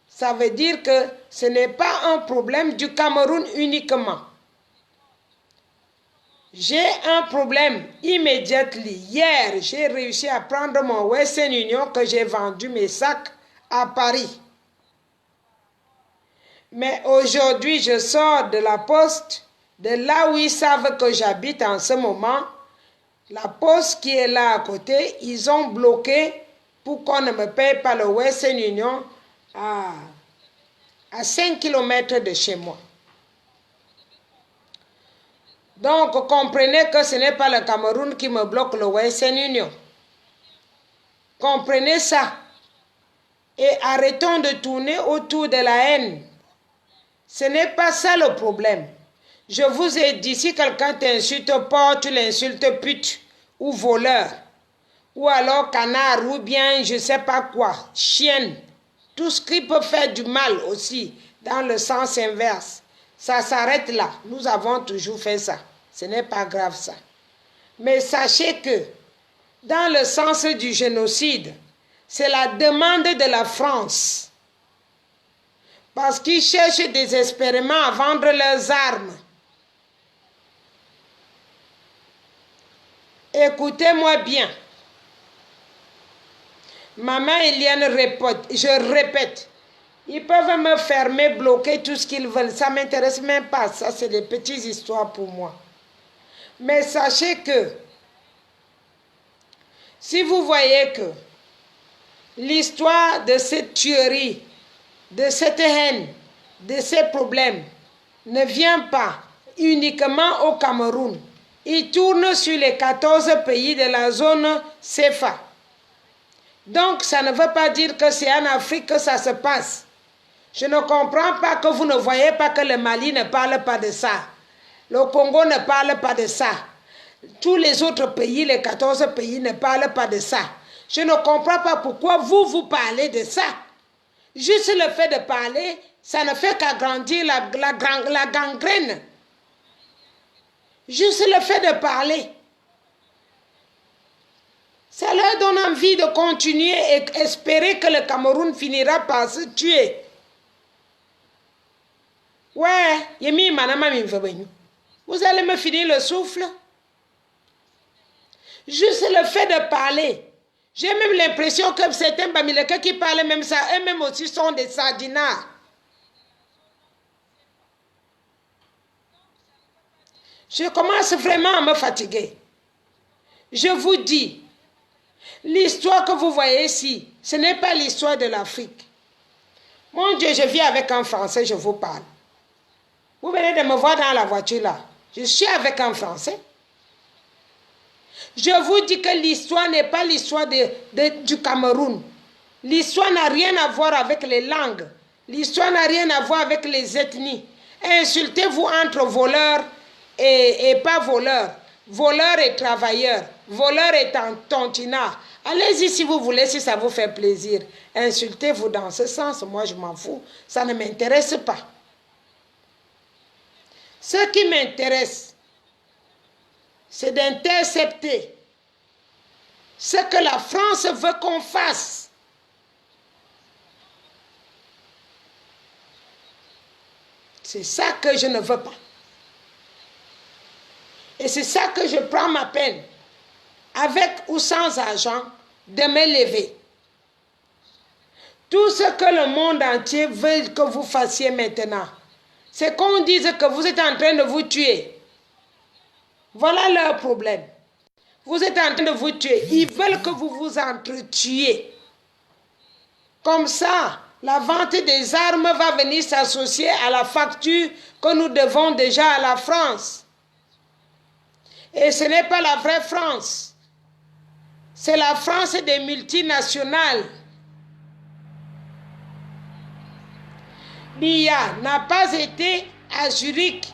ça veut dire que ce n'est pas un problème du Cameroun uniquement. J'ai un problème immédiatement. Hier, j'ai réussi à prendre mon Western Union que j'ai vendu mes sacs à Paris. Mais aujourd'hui, je sors de la poste, de là où ils savent que j'habite en ce moment. La poste qui est là à côté, ils ont bloqué pour qu'on ne me paye pas le Western Union à 5 km de chez moi. Donc, comprenez que ce n'est pas le Cameroun qui me bloque le Western Union. Comprenez ça. Et arrêtons de tourner autour de la haine. Ce n'est pas ça le problème. Je vous ai dit, si quelqu'un t'insulte, porte, tu l'insultes pute ou voleur. Ou alors canard ou bien je ne sais pas quoi, chienne. Tout ce qui peut faire du mal aussi, dans le sens inverse. Ça s'arrête là. Nous avons toujours fait ça. Ce n'est pas grave ça. Mais sachez que dans le sens du génocide, c'est la demande de la France. Parce qu'ils cherchent désespérément à vendre leurs armes. Écoutez-moi bien. Maman Eliane répète, je répète, ils peuvent me fermer, bloquer tout ce qu'ils veulent. Ça ne m'intéresse même pas. Ça, c'est des petites histoires pour moi. Mais sachez que si vous voyez que l'histoire de cette tuerie, de cette haine, de ces problèmes ne vient pas uniquement au Cameroun, il tourne sur les 14 pays de la zone CFA. Donc, ça ne veut pas dire que c'est en Afrique que ça se passe. Je ne comprends pas que vous ne voyez pas que le Mali ne parle pas de ça. Le Congo ne parle pas de ça. Tous les autres pays, les 14 pays, ne parlent pas de ça. Je ne comprends pas pourquoi vous parlez de ça. Juste le fait de parler, ça ne fait qu'agrandir la gangrène. Juste le fait de parler. Ça leur donne envie de continuer et espérer que le Cameroun finira par se tuer. Ouais, vous allez me finir le souffle. Juste le fait de parler. J'ai même l'impression que certains Bamileke qui parlent même ça, eux-mêmes aussi sont des sardinards. Je commence vraiment à me fatiguer. Je vous dis, l'histoire que vous voyez ici, ce n'est pas l'histoire de l'Afrique. Mon Dieu, je vis avec un Français, je vous parle. Vous venez de me voir dans la voiture là. Je suis avec un Français. Je vous dis que l'histoire n'est pas l'histoire du Cameroun. L'histoire n'a rien à voir avec les langues. L'histoire n'a rien à voir avec les ethnies. Insultez-vous entre voleurs et pas voleurs. Voleurs et travailleurs. Voleurs et tontinards. Allez-y si vous voulez, si ça vous fait plaisir. Insultez-vous dans ce sens. Moi, je m'en fous. Ça ne m'intéresse pas. Ce qui m'intéresse, c'est d'intercepter ce que la France veut qu'on fasse. C'est ça que je ne veux pas. Et c'est ça que je prends ma peine, avec ou sans argent, de me lever. Tout ce que le monde entier veut que vous fassiez maintenant, c'est qu'on dise que vous êtes en train de vous tuer. Voilà leur problème. Vous êtes en train de vous tuer. Ils veulent que vous vous entretuiez. Comme ça, la vente des armes va venir s'associer à la facture que nous devons déjà à la France. Et ce n'est pas la vraie France. C'est la France des multinationales. Biya n'a pas été à Zurich.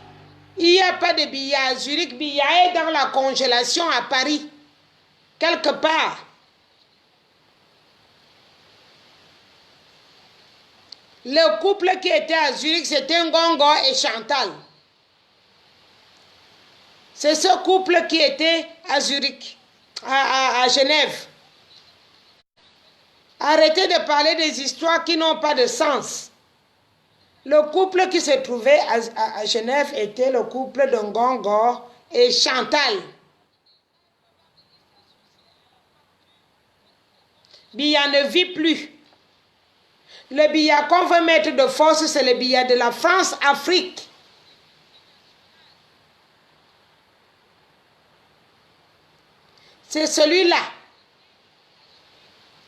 Il n'y a pas de Biya à Zurich. Biya est dans la congélation à Paris. Quelque part. Le couple qui était à Zurich, c'était Ngongo et Chantal. C'est ce couple qui était à Zurich, à Genève. Arrêtez de parler des histoires qui n'ont pas de sens. Le couple qui se trouvait à Genève était le couple de Ngongo et Chantal. Biya ne vit plus. Le Biya qu'on veut mettre de force, c'est le Biya de la France-Afrique. C'est celui-là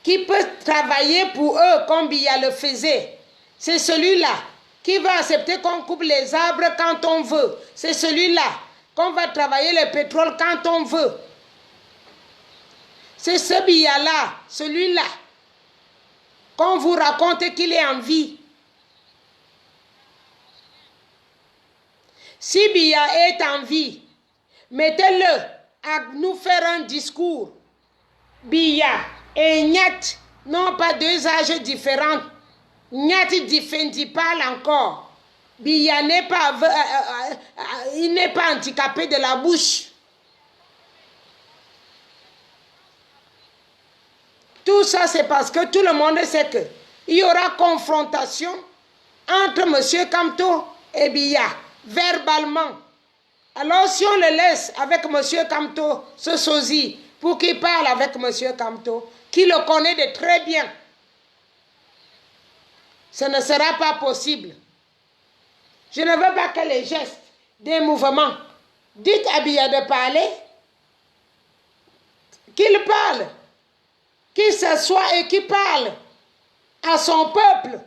qui peut travailler pour eux comme Biya le faisait. C'est celui-là qui va accepter qu'on coupe les arbres quand on veut. C'est celui-là qu'on va travailler le pétrole quand on veut. C'est ce Biya-là, celui-là, qu'on vous raconte qu'il est en vie. Si Biya est en vie, mettez-le à nous faire un discours. Biya et Nyat n'ont pas deux âges différents. Nyat Difendi parle encore. Biya n'est pas, il n'est pas handicapé de la bouche. Tout ça, c'est parce que tout le monde sait qu'il y aura confrontation entre M. Kamto et Biya, verbalement. Alors, si on le laisse avec M. Kamto, ce sosie, pour qu'il parle avec M. Kamto, qui le connaît de très bien, ce ne sera pas possible. Je ne veux pas que les gestes, des mouvements, dites à Biya de parler, qu'il parle. Qu'il s'assoie et qu'il parle à son peuple.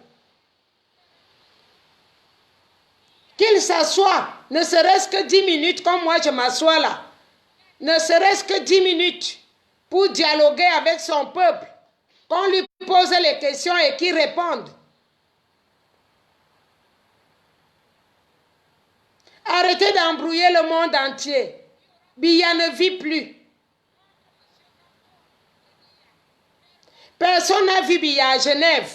Qu'il s'assoie, ne serait-ce que 10 minutes, comme moi je m'assois là. Ne serait-ce que 10 minutes pour dialoguer avec son peuple. Qu'on lui pose les questions et qu'il réponde. Arrêtez d'embrouiller le monde entier. Biya ne vit plus. Personne n'a vu Biya à Genève.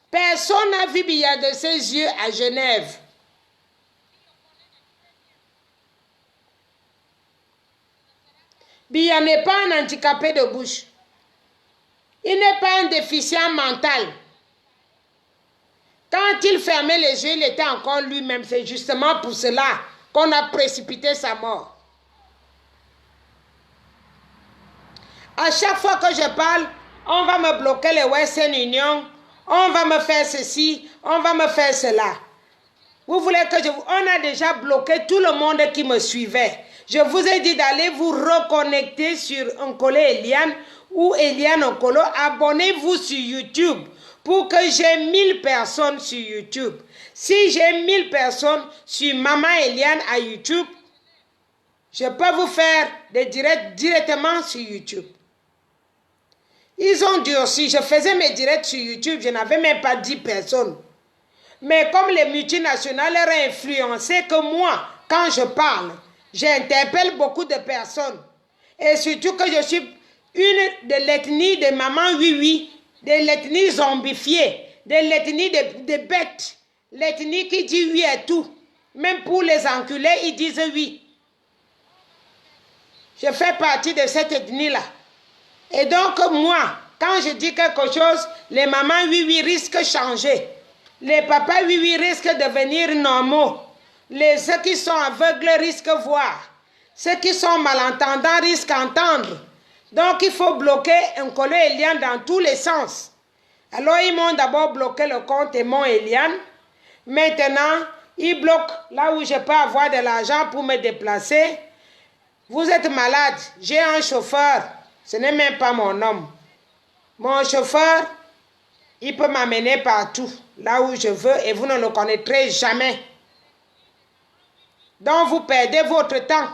Personne n'a vu Biya de ses yeux à Genève. Biya n'est pas un handicapé de bouche. Il n'est pas un déficient mental. Quand il fermait les yeux, il était encore lui-même. C'est justement pour cela qu'on a précipité sa mort. À chaque fois que je parle, on va me bloquer les Western Union, on va me faire ceci, on va me faire cela. Vous voulez que on a déjà bloqué tout le monde qui me suivait. Je vous ai dit d'aller vous reconnecter sur Nkolo Eliane ou Eliane Nkolo. Abonnez-vous sur YouTube pour que j'ai 1000 personnes sur YouTube. Si j'ai 1000 personnes sur Maman Eliane à YouTube, je peux vous faire des directs directement sur YouTube. Ils ont durci. Je faisais mes directs sur YouTube, je n'avais même pas 10 personnes. Mais comme les multinationales ont influencé que moi, quand je parle, j'interpelle beaucoup de personnes. Et surtout que je suis une de l'ethnie de Maman Oui, de l'ethnie zombifiée, de l'ethnie de bêtes, l'ethnie qui dit oui à tout. Même pour les enculés, ils disent oui. Je fais partie de cette ethnie-là. Et donc, moi, quand je dis quelque chose, les mamans oui risquent de changer. Les papas oui risquent de devenir normaux. Ceux qui sont aveugles risquent de voir. Ceux qui sont malentendants risquent d'entendre. Donc, il faut bloquer Nkolo Eliane dans tous les sens. Alors, ils m'ont d'abord bloqué le compte Mon Eliane. Maintenant, ils bloquent là où je peux avoir de l'argent pour me déplacer. Vous êtes malade, j'ai un chauffeur. Ce n'est même pas mon homme. Mon chauffeur, il peut m'amener partout, là où je veux, et vous ne le connaîtrez jamais. Donc vous perdez votre temps.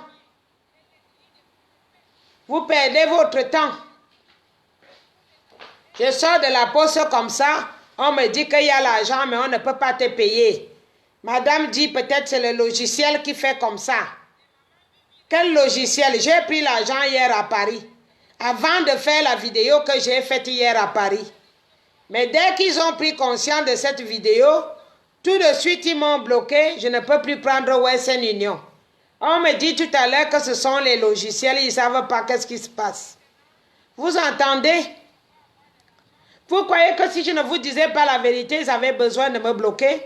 Vous perdez votre temps. Je sors de la poste comme ça, on me dit qu'il y a l'argent, mais on ne peut pas te payer. Madame dit peut-être c'est le logiciel qui fait comme ça. Quel logiciel? J'ai pris l'argent hier à Paris. Avant de faire la vidéo que j'ai faite hier à Paris. Mais dès qu'ils ont pris conscience de cette vidéo, tout de suite ils m'ont bloqué. Je ne peux plus prendre Western Union. On me dit tout à l'heure que ce sont les logiciels, ils ne savent pas qu'est-ce qui se passe. Vous entendez? Vous croyez que si je ne vous disais pas la vérité, ils avaient besoin de me bloquer?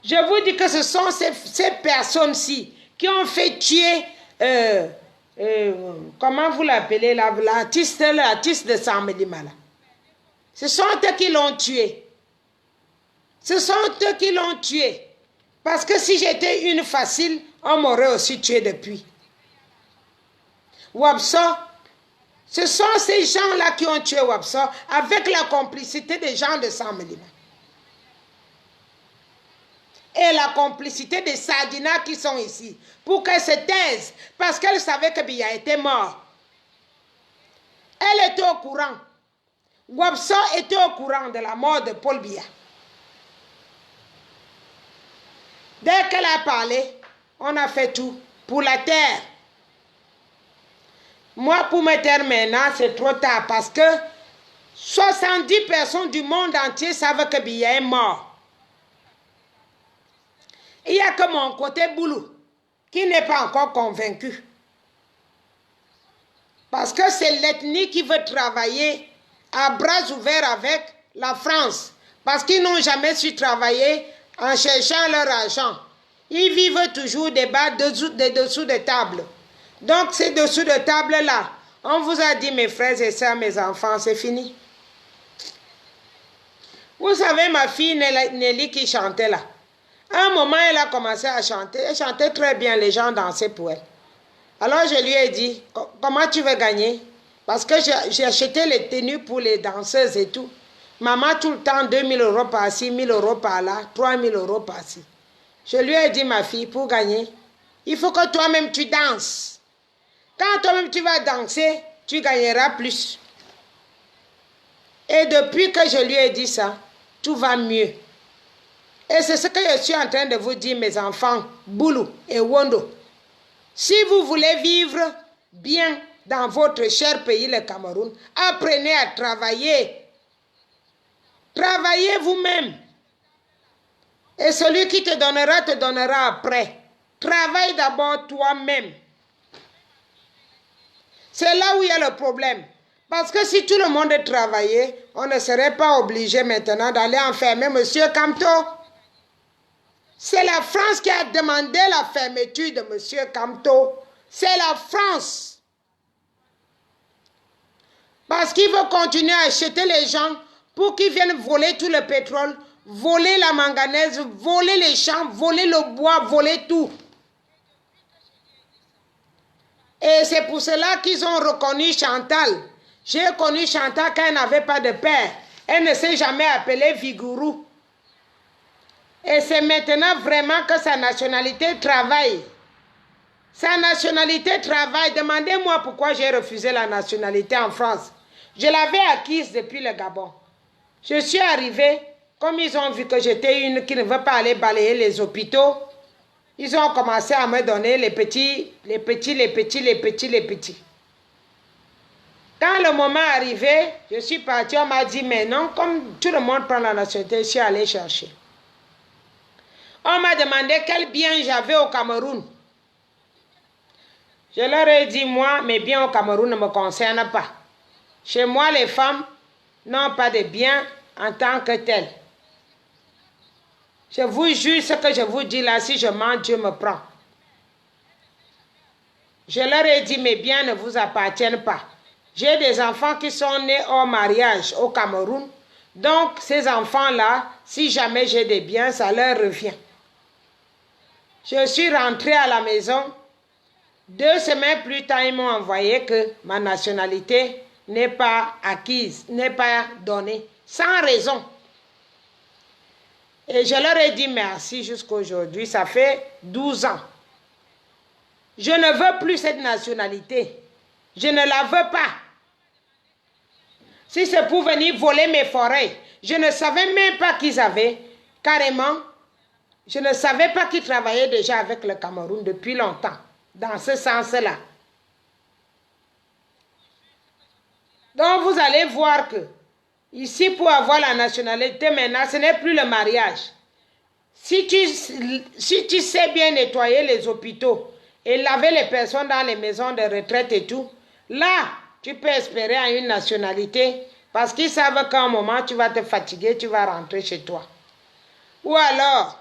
Je vous dis que ce sont ces personnes-ci qui ont fait tuer, comment vous l'appelez, l'artiste de Samelima. Ce sont eux qui l'ont tué. Ce sont eux qui l'ont tué. Parce que si j'étais une facile, on m'aurait aussi tué depuis. Wapso, ce sont ces gens-là qui ont tué Wapso avec la complicité des gens de Samelima. Et la complicité des Sardina qui sont ici, pour qu'elle se taise, parce qu'elle savait que Biya était mort. Elle était au courant. Wapso était au courant de la mort de Paul Biya. Dès qu'elle a parlé, on a fait tout pour la terre. Moi, pour me taire maintenant, c'est trop tard, parce que 70 personnes du monde entier savent que Biya est mort. Il n'y a que mon côté boulot qui n'est pas encore convaincu. Parce que c'est l'ethnie qui veut travailler à bras ouverts avec la France. Parce qu'ils n'ont jamais su travailler en cherchant leur argent. Ils vivent toujours des dessous de table. Donc ces dessous de table-là, on vous a dit, mes frères et sœurs, mes enfants, c'est fini. Vous savez, ma fille Nelly qui chantait là. À un moment, elle a commencé à chanter. Elle chantait très bien, les gens dansaient pour elle. Alors je lui ai dit, comment tu veux gagner? Parce que j'ai acheté les tenues pour les danseuses et tout. Maman, tout le temps, 2000 € par-ci, 1000 € par-là, 3000 € par-ci. Je lui ai dit, ma fille, pour gagner, il faut que toi-même tu danses. Quand toi-même tu vas danser, tu gagneras plus. Et depuis que je lui ai dit ça, tout va mieux. Et c'est ce que je suis en train de vous dire, mes enfants, Boulou et Wondo. Si vous voulez vivre bien dans votre cher pays, le Cameroun, apprenez à travailler. Travaillez vous-même. Et celui qui te donnera après. Travaille d'abord toi-même. C'est là où il y a le problème. Parce que si tout le monde travaillait, on ne serait pas obligé maintenant d'aller enfermer M. Kamto. C'est la France qui a demandé la fermeture de M. Kamto. C'est la France. Parce qu'il veut continuer à acheter les gens pour qu'ils viennent voler tout le pétrole, voler la manganèse, voler les champs, voler le bois, voler tout. Et c'est pour cela qu'ils ont reconnu Chantal. J'ai connu Chantal quand elle n'avait pas de père. Elle ne s'est jamais appelée Vigourou. Et c'est maintenant vraiment que sa nationalité travaille. Sa nationalité travaille. Demandez-moi pourquoi j'ai refusé la nationalité en France. Je l'avais acquise depuis le Gabon. Je suis arrivée, comme ils ont vu que j'étais une qui ne veut pas aller balayer les hôpitaux, ils ont commencé à me donner les petits. Quand le moment est arrivé, je suis partie, on m'a dit, mais non, comme tout le monde prend la nationalité, je suis allée chercher. On m'a demandé quel bien j'avais au Cameroun. Je leur ai dit, moi, mes biens au Cameroun ne me concernent pas. Chez moi, les femmes n'ont pas de biens en tant que telles. Je vous jure ce que je vous dis là, si je mens, Dieu me prend. Je leur ai dit, mes biens ne vous appartiennent pas. J'ai des enfants qui sont nés hors mariage au Cameroun. Donc, ces enfants-là, si jamais j'ai des biens, ça leur revient. Je suis rentrée à la maison. 2 semaines plus tard, ils m'ont envoyé que ma nationalité n'est pas acquise, n'est pas donnée, sans raison. Et je leur ai dit merci jusqu'à aujourd'hui. Ça fait 12 ans. Je ne veux plus cette nationalité. Je ne la veux pas. Si c'est pour venir voler mes forêts, je ne savais même pas qu'ils avaient. Carrément, je ne savais pas qu'ils travaillaient déjà avec le Cameroun depuis longtemps. Dans ce sens-là. Donc vous allez voir que ici, pour avoir la nationalité, maintenant, ce n'est plus le mariage. Si tu sais bien nettoyer les hôpitaux et laver les personnes dans les maisons de retraite et tout, là, tu peux espérer à une nationalité parce qu'ils savent qu'à un moment, tu vas te fatiguer, tu vas rentrer chez toi. Ou alors,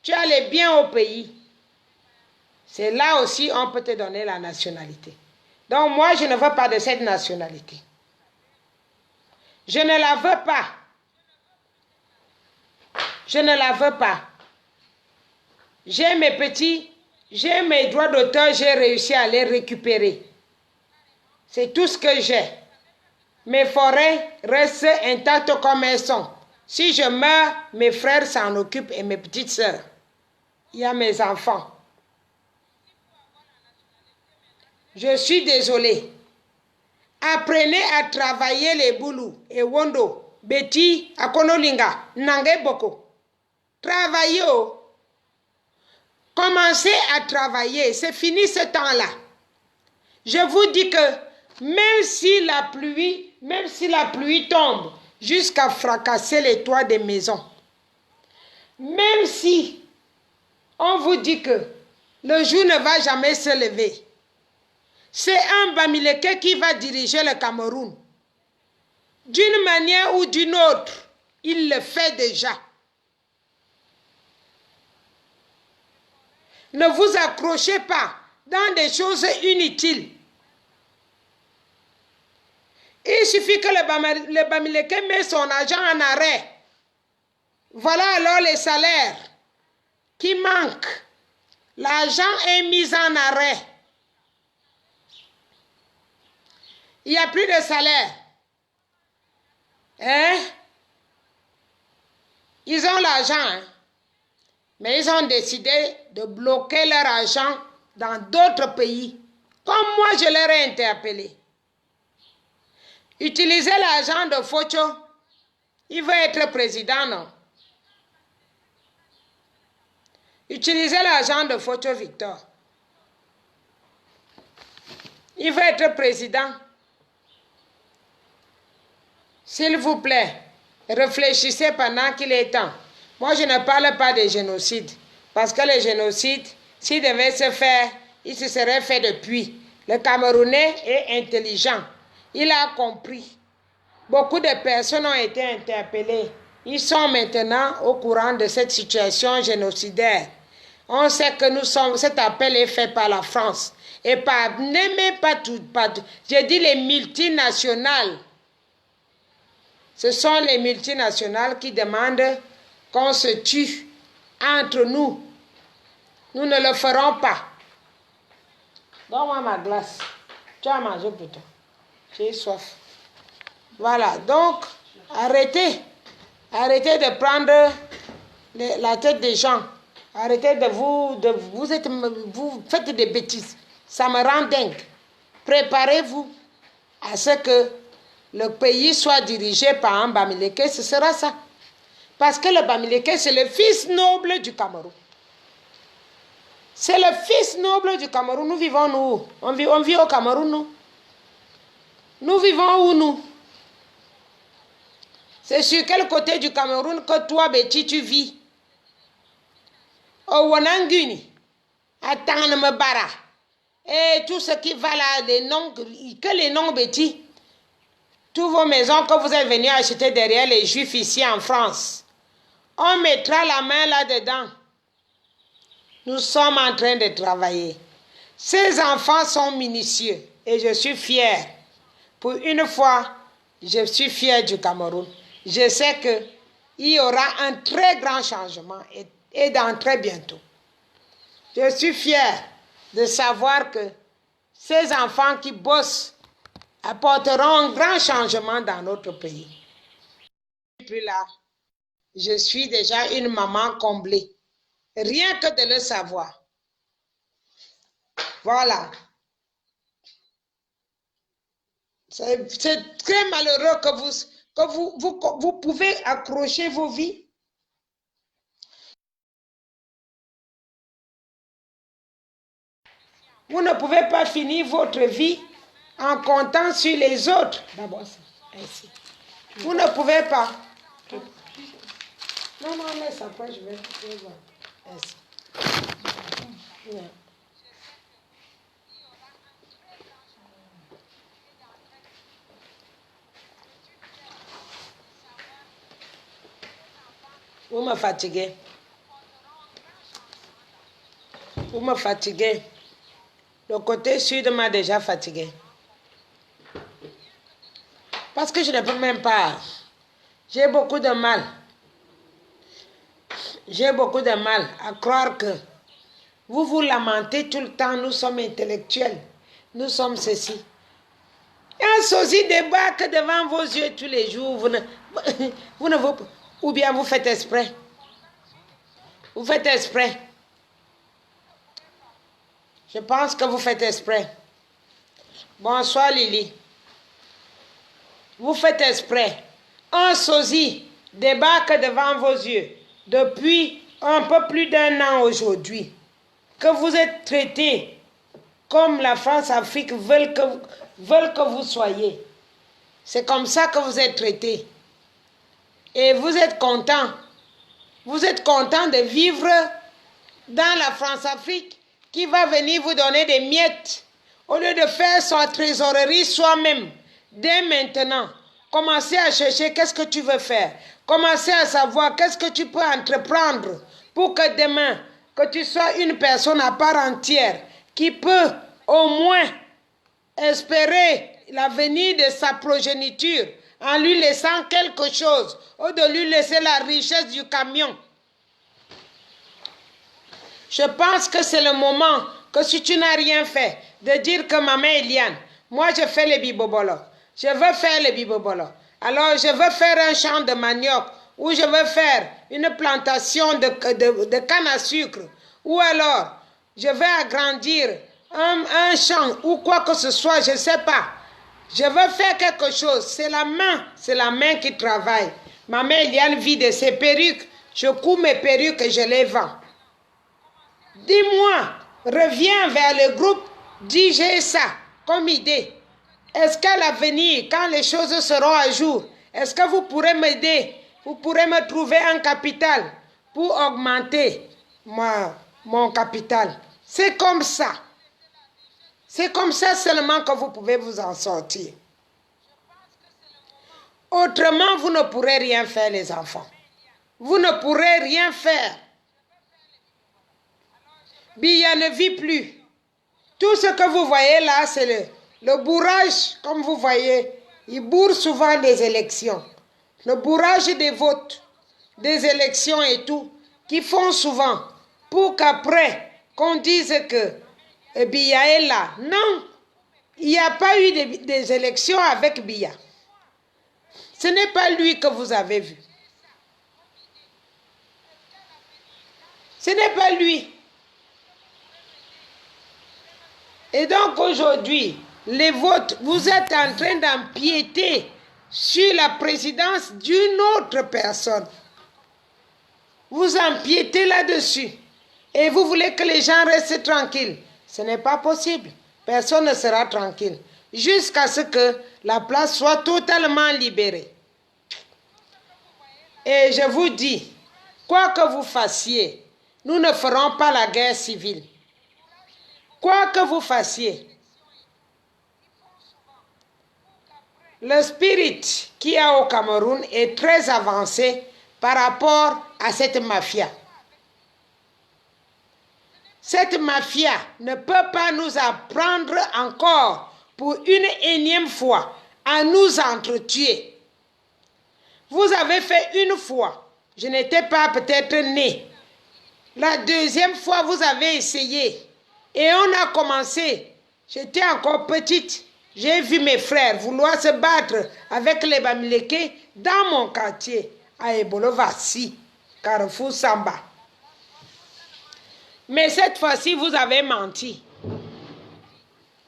tu as les biens au pays. C'est là aussi on peut te donner la nationalité. Donc moi, je ne veux pas de cette nationalité. Je ne la veux pas. Je ne la veux pas. J'ai mes droits d'auteur, j'ai réussi à les récupérer. C'est tout ce que j'ai. Mes forêts restent intactes comme elles sont. Si je meurs, mes frères s'en occupent et mes petites sœurs. Il y a mes enfants. Je suis désolée. Apprenez à travailler les boulous et wondo, beti, akonolinga, nange boko. Travaillez. Commencez à travailler. C'est fini ce temps-là. Je vous dis que même si la pluie tombe jusqu'à fracasser les toits des maisons, même si on vous dit que le jour ne va jamais se lever, c'est un Bamileke qui va diriger le Cameroun. D'une manière ou d'une autre, il le fait déjà. Ne vous accrochez pas dans des choses inutiles. Il suffit que le Bamileke met son argent en arrêt. Voilà alors les salaires qui manquent. L'argent est mis en arrêt. Il n'y a plus de salaire. Hein? Ils ont l'argent, hein? Mais ils ont décidé de bloquer leur argent dans d'autres pays. Comme moi, je leur ai interpellé. Utilisez l'argent de Focho. Il veut être président, non? Utilisez l'argent de Focho Victor. Il veut être président. S'il vous plaît, réfléchissez pendant qu'il est temps. Moi, je ne parle pas de génocide. Parce que le génocide, s'il devait se faire, il se serait fait depuis. Le Camerounais est intelligent. Il a compris. Beaucoup de personnes ont été interpellées. Ils sont maintenant au courant de cette situation génocidaire. On sait que cet appel est fait par la France. Et par, n'aimez pas tout. Je dis les multinationales. Ce sont les multinationales qui demandent qu'on se tue entre nous. Nous ne le ferons pas. Donne-moi ma glace. Tu as mangé plutôt. J'ai soif. Voilà, donc, arrêtez. Arrêtez de prendre la tête des gens. Arrêtez vous faites des bêtises. Ça me rend dingue. Préparez-vous à ce que le pays soit dirigé par un Bamileke, ce sera ça. Parce que le Bamileke, c'est le fils noble du Cameroun. C'est le fils noble du Cameroun. Nous vivons où? On vit au Cameroun, nous. Nous vivons où, nous? C'est sur quel côté du Cameroun que toi, Betty, tu vis? Au Wananguni, à Tanamabara. Et tout ce qui va là, que les noms, Betty. Toutes vos maisons que vous êtes venus acheter derrière les Juifs ici en France. On mettra la main là-dedans. Nous sommes en train de travailler. Ces enfants sont minutieux et je suis fière. Pour une fois, je suis fière du Cameroun. Je sais qu'il y aura un très grand changement et dans très bientôt. Je suis fière de savoir que ces enfants qui bossent apporteront un grand changement dans notre pays. Et puis là, je suis déjà une maman comblée. Rien que de le savoir. Voilà. C'est très malheureux que vous pouvez accrocher vos vies. Vous ne pouvez pas finir votre vie en comptant sur les autres. D'abord, ainsi. Vous ne pouvez pas. Non, laisse après, je vais voir. Ainsi. Yeah. Vous me fatiguez. Vous me fatiguez. Le côté sud m'a déjà fatigué. Parce que je ne peux même pas. J'ai beaucoup de mal. J'ai beaucoup de mal à croire que vous vous lamentez tout le temps. Nous sommes intellectuels. Nous sommes ceci. Un sosie débarque devant vos yeux tous les jours. Ou bien vous faites exprès. Vous faites exprès. Je pense que vous faites exprès. Bonsoir Lily. Vous faites exprès. Un sosie débarque devant vos yeux depuis un peu plus d'1 an aujourd'hui. Que vous êtes traité comme la France-Afrique veulent que vous soyez. C'est comme ça que vous êtes traité. Et vous êtes content. Vous êtes content de vivre dans la France-Afrique qui va venir vous donner des miettes. Au lieu de faire sa trésorerie soi-même, dès maintenant, commencez à chercher qu'est-ce que tu veux faire. Commencez à savoir qu'est-ce que tu peux entreprendre pour que demain, que tu sois une personne à part entière qui peut au moins espérer l'avenir de sa progéniture en lui laissant quelque chose, ou de lui laisser la richesse du camion. Je pense que c'est le moment que si tu n'as rien fait, de dire que maman Eliane, moi je fais les bibobolo, je veux faire les bibobolo. Alors je veux faire un champ de manioc, ou je veux faire une plantation de canne à sucre, ou alors je vais agrandir un champ ou quoi que ce soit, je ne sais pas. Je veux faire quelque chose. C'est la main qui travaille. Maman Eliane vit de ses perruques. Je couds mes perruques et je les vends. Dis-moi, reviens vers le groupe, dis j'ai ça comme idée. Est-ce qu'à l'avenir, quand les choses seront à jour, est-ce que vous pourrez m'aider? Vous pourrez me trouver un capital pour augmenter mon capital. C'est comme ça. C'est comme ça seulement que vous pouvez vous en sortir. Autrement, vous ne pourrez rien faire, les enfants. Vous ne pourrez rien faire. Biya ne vit plus. Tout ce que vous voyez là, c'est le bourrage, comme vous voyez. Il bourre souvent des élections. Le bourrage des votes, des élections et tout, qui font souvent pour qu'après, qu'on dise que Et Biya est là. Non, il n'y a pas eu des élections avec Biya. Ce n'est pas lui que vous avez vu. Ce n'est pas lui. Et donc aujourd'hui, les votes, vous êtes en train d'empiéter sur la présidence d'une autre personne. Vous empiétez là-dessus. Et vous voulez que les gens restent tranquilles. Ce n'est pas possible. Personne ne sera tranquille. Jusqu'à ce que la place soit totalement libérée. Et je vous dis, quoi que vous fassiez, nous ne ferons pas la guerre civile. Quoi que vous fassiez, le spirit qu'il y a au Cameroun est très avancé par rapport à cette mafia. Cette mafia ne peut pas nous apprendre encore pour une énième fois à nous entretuer. Vous avez fait une fois, je n'étais pas peut-être née. La deuxième fois, vous avez essayé. Et on a commencé. J'étais encore petite. J'ai vu mes frères vouloir se battre avec les Bamileke dans mon quartier, à Ebolovasi, Carrefour Samba. Mais cette fois-ci, vous avez menti.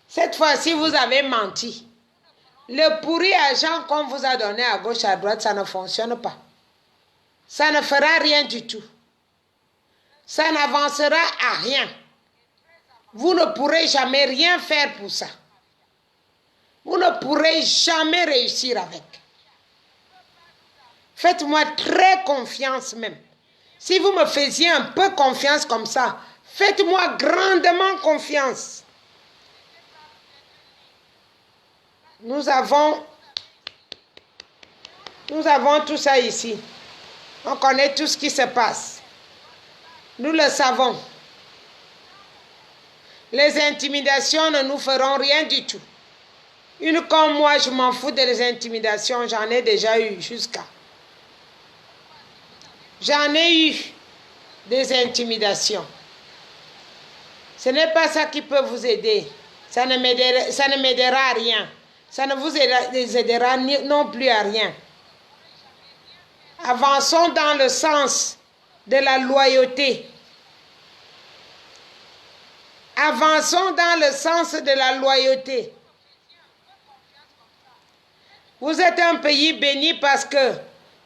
Cette fois-ci, vous avez menti. Le pourri argent qu'on vous a donné à gauche, à droite, ça ne fonctionne pas. Ça ne fera rien du tout. Ça n'avancera à rien. Vous ne pourrez jamais rien faire pour ça. Vous ne pourrez jamais réussir avec. Faites-moi très confiance même. Si vous me faisiez un peu confiance comme ça, faites-moi grandement confiance. Nous avons tout ça ici. On connaît tout ce qui se passe. Nous le savons. Les intimidations ne nous feront rien du tout. Une comme moi, je m'en fous des intimidations. J'en ai déjà eu jusqu'à. J'en ai eu des intimidations. Ce n'est pas ça qui peut vous aider. Ça ne m'aidera à rien. Ça ne vous aidera non plus à rien. Avançons dans le sens de la loyauté. Avançons dans le sens de la loyauté. Vous êtes un pays béni parce que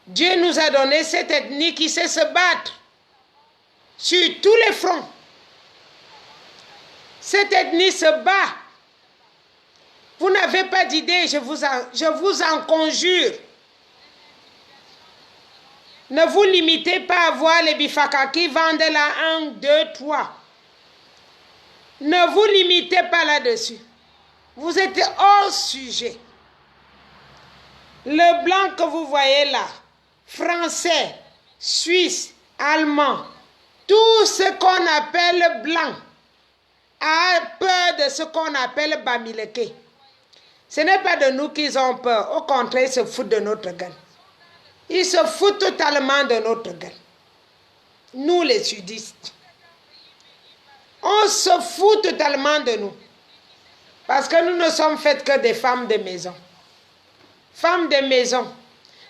Dieu nous a donné cette ethnie qui sait se battre sur tous les fronts. Cette ethnie se bat. Vous n'avez pas d'idée, je vous en conjure. Ne vous limitez pas à voir les bifaka qui vendent là 1, 2, 3. Ne vous limitez pas là-dessus. Vous êtes hors sujet. Le blanc que vous voyez là, français, suisse, allemand, tout ce qu'on appelle blanc a peur de ce qu'on appelle Bamileke. Ce n'est pas de nous qu'ils ont peur. Au contraire, ils se foutent de notre gueule. Ils se foutent totalement de notre gueule. Nous, les sudistes. On se fout totalement de nous. Parce que nous ne sommes faites que des femmes de maison. Femmes de maison.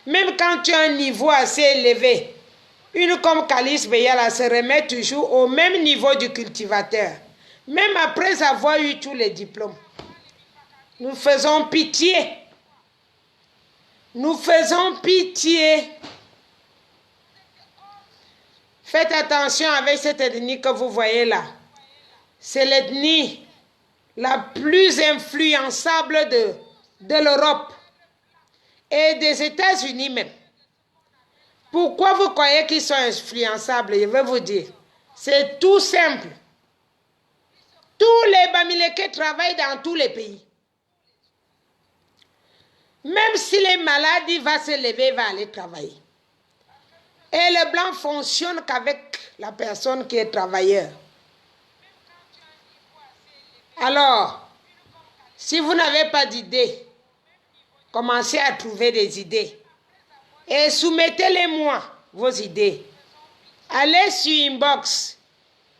Même quand tu as un niveau assez élevé, une comme Calice Beyala se remet toujours au même niveau du cultivateur. Même après avoir eu tous les diplômes. Nous faisons pitié. Nous faisons pitié. Faites attention avec cette ethnie que vous voyez là. C'est l'ethnie la plus influençable de l'Europe et des États-Unis même. Pourquoi vous croyez qu'ils sont influençables? Je vais vous dire. C'est tout simple. Tous les Bamileke travaillent dans tous les pays. Même si les malades, il va se lever, il va aller travailler. Et le blanc fonctionne qu'avec la personne qui est travailleur. Alors, si vous n'avez pas d'idées, commencez à trouver des idées. Et soumettez-les-moi, vos idées. Allez sur Inbox,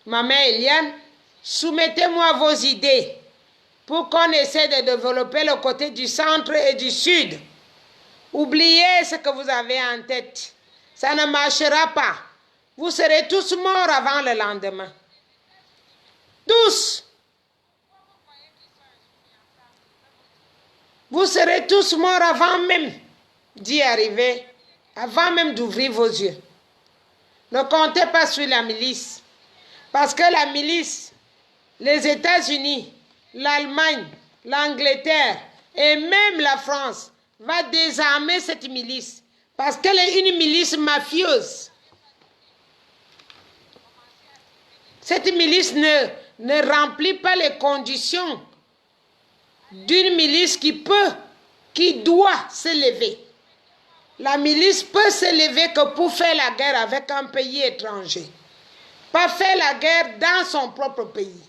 Maman Eliane, Soumettez-moi vos idées pour qu'on essaie de développer le côté du centre et du sud. Oubliez ce que vous avez en tête. Ça ne marchera pas. Vous serez tous morts avant le lendemain. Tous. Vous serez tous morts avant même d'y arriver, avant même d'ouvrir vos yeux. Ne comptez pas sur la milice. Parce que la milice, les États-Unis, l'Allemagne, l'Angleterre et même la France va désarmer cette milice. Parce qu'elle est une milice mafieuse. Cette milice ne remplit pas les conditions d'une milice qui doit se lever. La milice peut se lever que pour faire la guerre avec un pays étranger. Pas faire la guerre dans son propre pays.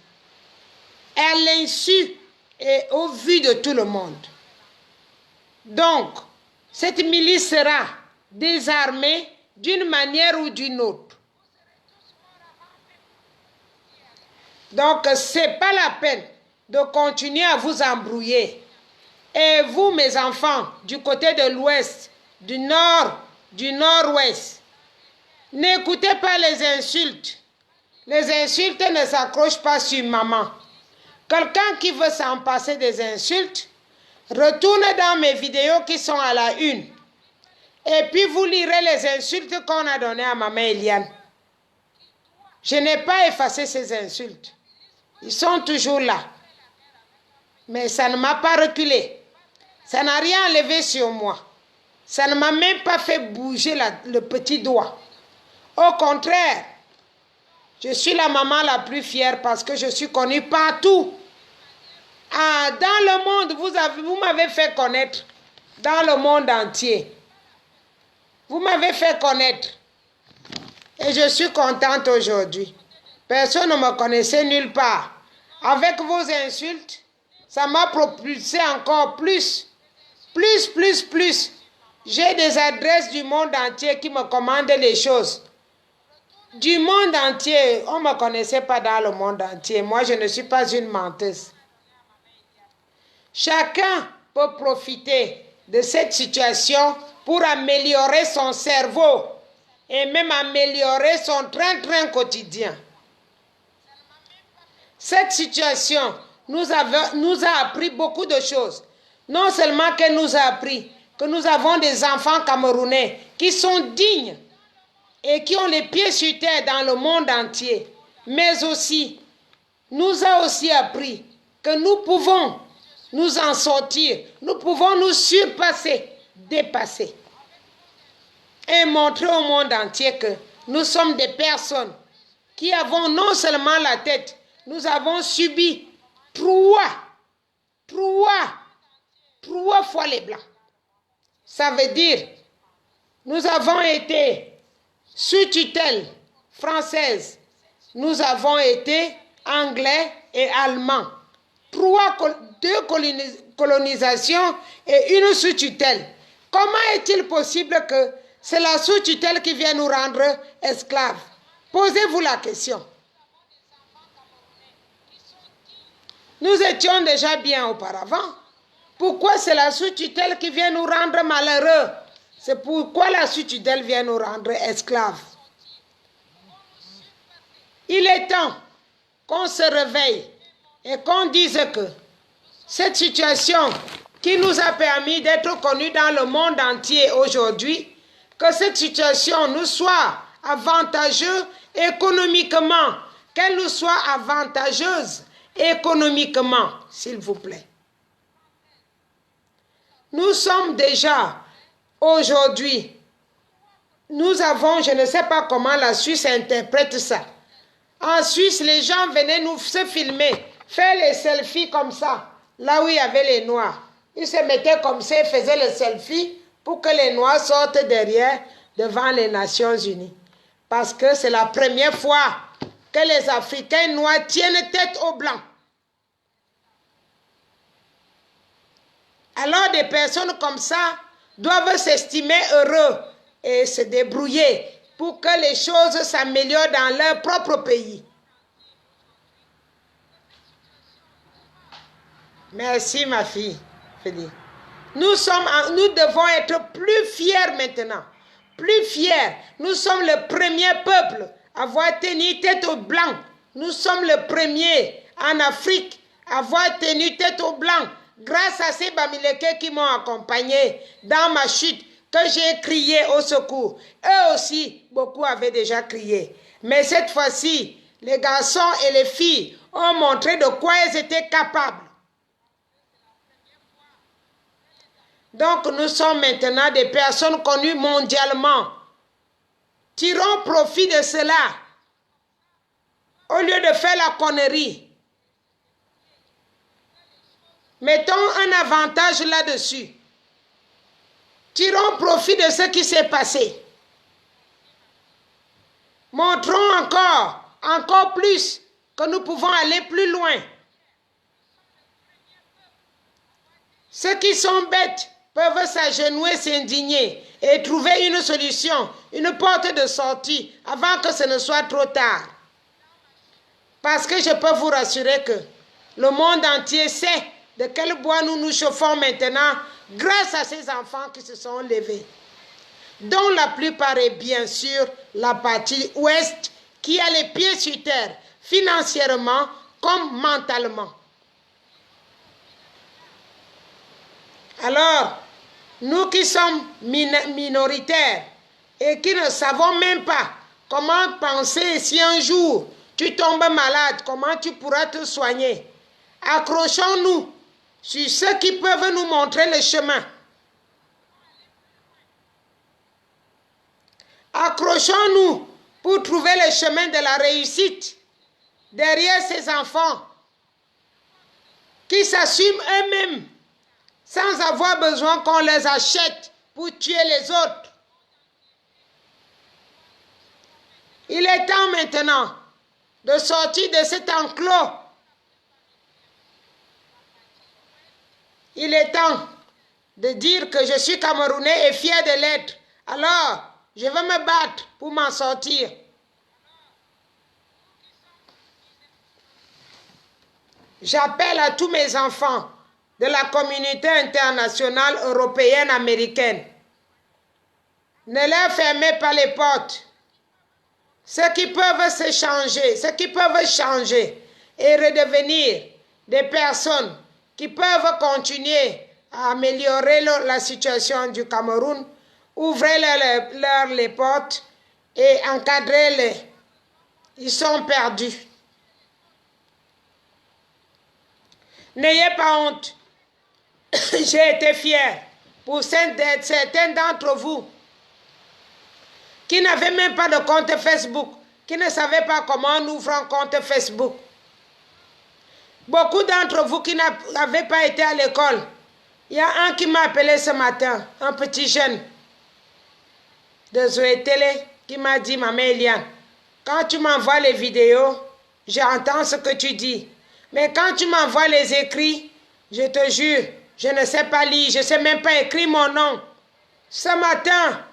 À l'insu et au vu de tout le monde. Donc, cette milice sera désarmée d'une manière ou d'une autre. Donc, ce n'est pas la peine de continuer à vous embrouiller. Et vous, mes enfants, du côté de l'ouest, du nord, du nord-ouest, n'écoutez pas les insultes. Les insultes ne s'accrochent pas sur maman. Quelqu'un qui veut s'en passer des insultes, retourne dans mes vidéos qui sont à la une. Et puis vous lirez les insultes qu'on a données à maman Eliane. Je n'ai pas effacé ces insultes. Ils sont toujours là. Mais ça ne m'a pas reculé. Ça n'a rien enlevé sur moi. Ça ne m'a même pas fait bouger le petit doigt. Au contraire, je suis la maman la plus fière parce que je suis connue partout. Ah, dans le monde, vous m'avez fait connaître. Dans le monde entier. Vous m'avez fait connaître. Et je suis contente aujourd'hui. Personne ne me connaissait nulle part. Avec vos insultes, ça m'a propulsé encore plus. Plus. J'ai des adresses du monde entier qui me commandent les choses. Du monde entier. On ne me connaissait pas dans le monde entier. Moi, je ne suis pas une menteuse. Chacun peut profiter de cette situation pour améliorer son cerveau et même améliorer son train-train quotidien. Cette situation nous a appris beaucoup de choses. Non seulement qu'elle nous a appris que nous avons des enfants camerounais qui sont dignes et qui ont les pieds sur terre dans le monde entier, mais aussi, nous a aussi appris que nous pouvons nous en sortir, nous pouvons nous surpasser, dépasser et montrer au monde entier que nous sommes des personnes qui avons non seulement la tête, nous avons subi trois fois les blancs. Ça veut dire, nous avons été sous tutelle française, nous avons été anglais et allemands. Deux colonisations et une sous tutelle. Comment est-il possible que c'est la sous tutelle qui vient nous rendre esclaves? Posez-vous la question. Nous étions déjà bien auparavant. Pourquoi c'est la sous-tutelle qui vient nous rendre malheureux? C'est pourquoi la sous-tutelle vient nous rendre esclaves. Il est temps qu'on se réveille et qu'on dise que cette situation qui nous a permis d'être connus dans le monde entier aujourd'hui, que cette situation nous soit avantageuse économiquement, qu'elle nous soit avantageuse économiquement, s'il vous plaît. Nous sommes déjà, aujourd'hui, nous avons, je ne sais pas comment la Suisse interprète ça. En Suisse, les gens venaient nous se filmer, faire les selfies comme ça, là où il y avait les Noirs. Ils se mettaient comme ça et faisaient le selfie pour que les Noirs sortent derrière, devant les Nations Unies. Parce que c'est la première fois que les Africains noirs tiennent tête aux Blancs. Alors des personnes comme ça doivent s'estimer heureux et se débrouiller pour que les choses s'améliorent dans leur propre pays. Merci ma fille, Félix. Nous devons être plus fiers maintenant. Plus fiers. Nous sommes le premier peuple à avoir tenu tête aux Blancs. Nous sommes le premier en Afrique à avoir tenu tête aux Blancs. Grâce à ces Bamileke qui m'ont accompagné dans ma chute, que j'ai crié au secours. Eux aussi, beaucoup avaient déjà crié. Mais cette fois-ci, les garçons et les filles ont montré de quoi ils étaient capables. Donc nous sommes maintenant des personnes connues mondialement. Tirons profit de cela. Au lieu de faire la connerie. Mettons un avantage là-dessus. Tirons profit de ce qui s'est passé. Montrons encore plus que nous pouvons aller plus loin. Ceux qui sont bêtes peuvent s'agenouiller, s'indigner et trouver une solution, une porte de sortie avant que ce ne soit trop tard. Parce que je peux vous rassurer que le monde entier sait de quel bois nous nous chauffons maintenant grâce à ces enfants qui se sont levés, dont la plupart est bien sûr la partie ouest qui a les pieds sur terre, financièrement comme mentalement. Alors, nous qui sommes minoritaires et qui ne savons même pas comment penser si un jour tu tombes malade, comment tu pourras te soigner, accrochons-nous sur ceux qui peuvent nous montrer le chemin. Accrochons-nous pour trouver le chemin de la réussite derrière ces enfants qui s'assument eux-mêmes sans avoir besoin qu'on les achète pour tuer les autres. Il est temps maintenant de sortir de cet enclos. Il est temps de dire que je suis Camerounais et fier de l'être. Alors, je vais me battre pour m'en sortir. J'appelle à tous mes enfants de la communauté internationale européenne, américaine. Ne leur fermez pas les portes. Ceux qui peuvent se changer, ceux qui peuvent changer et redevenir des personnes qui peuvent continuer à améliorer la situation du Cameroun, ouvrez-leur les portes et encadrez-les. Ils sont perdus. N'ayez pas honte. J'ai été fière pour certains d'entre vous qui n'avaient même pas de compte Facebook, qui ne savaient pas comment on ouvre un compte Facebook. Beaucoup d'entre vous qui n'avaient pas été à l'école. Il y a un qui m'a appelé ce matin, un petit jeune de Zoé Télé, qui m'a dit, Maman Eliane, quand tu m'envoies les vidéos, j'entends ce que tu dis. Mais quand tu m'envoies les écrits, je te jure, je ne sais pas lire, je ne sais même pas écrire mon nom. Ce matin,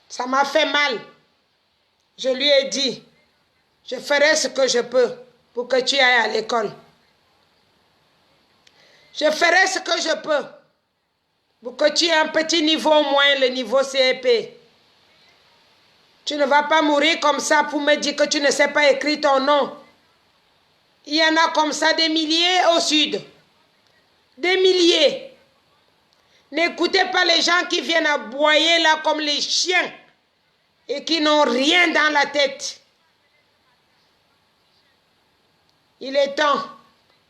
ça m'a fait mal. Je lui ai dit, je ferai ce que je peux pour que tu ailles à l'école. Je ferai ce que je peux pour que tu aies un petit niveau au moins, le niveau CEP. Tu ne vas pas mourir comme ça pour me dire que tu ne sais pas écrire ton nom. Il y en a comme ça des milliers au sud. Des milliers. N'écoutez pas les gens qui viennent aboyer là comme les chiens et qui n'ont rien dans la tête. Il est temps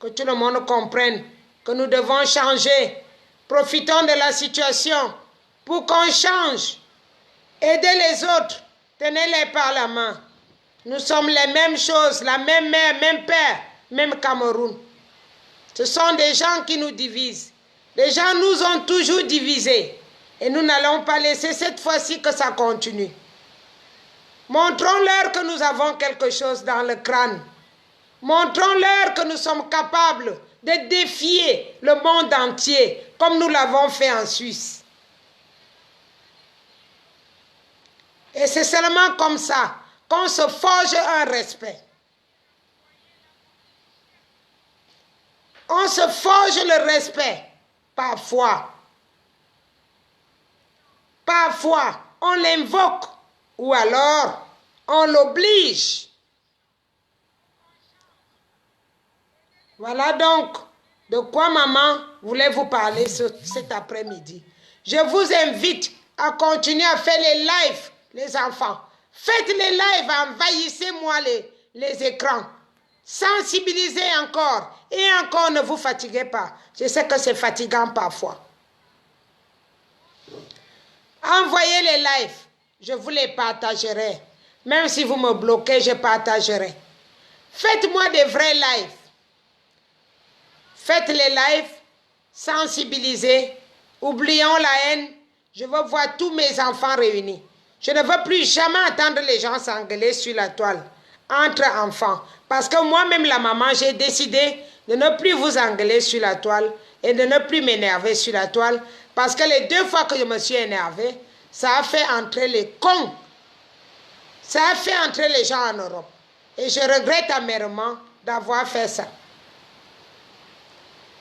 que tout le monde comprenne que nous devons changer. Profitons de la situation pour qu'on change. Aidez les autres. Tenez-les par la main. Nous sommes les mêmes choses, la même mère, même père, même Cameroun. Ce sont des gens qui nous divisent. Les gens nous ont toujours divisés. Et nous n'allons pas laisser cette fois-ci que ça continue. Montrons-leur que nous avons quelque chose dans le crâne. Montrons-leur que nous sommes capables de défier le monde entier, comme nous l'avons fait en Suisse. Et c'est seulement comme ça qu'on se forge un respect. On se forge le respect. Parfois. Parfois, on l'invoque. Ou alors, on l'oblige. Voilà donc de quoi maman voulait vous parler cet après-midi. Je vous invite à continuer à faire les lives, les enfants. Faites les lives, envahissez-moi les écrans. Sensibilisez encore. Et encore, ne vous fatiguez pas. Je sais que c'est fatigant parfois. Envoyez les lives. Je vous les partagerai. Même si vous me bloquez, je partagerai. Faites-moi des vrais lives. Faites les lives. Sensibilisez. Oublions la haine. Je veux voir tous mes enfants réunis. Je ne veux plus jamais entendre les gens s'engueuler sur la toile. Entre enfants. Parce que moi-même, la maman, j'ai décidé de ne plus vous engueuler sur la toile et de ne plus m'énerver sur la toile. Parce que les 2 fois que je me suis énervée, ça a fait entrer les cons. Ça a fait entrer les gens en Europe. Et je regrette amèrement d'avoir fait ça.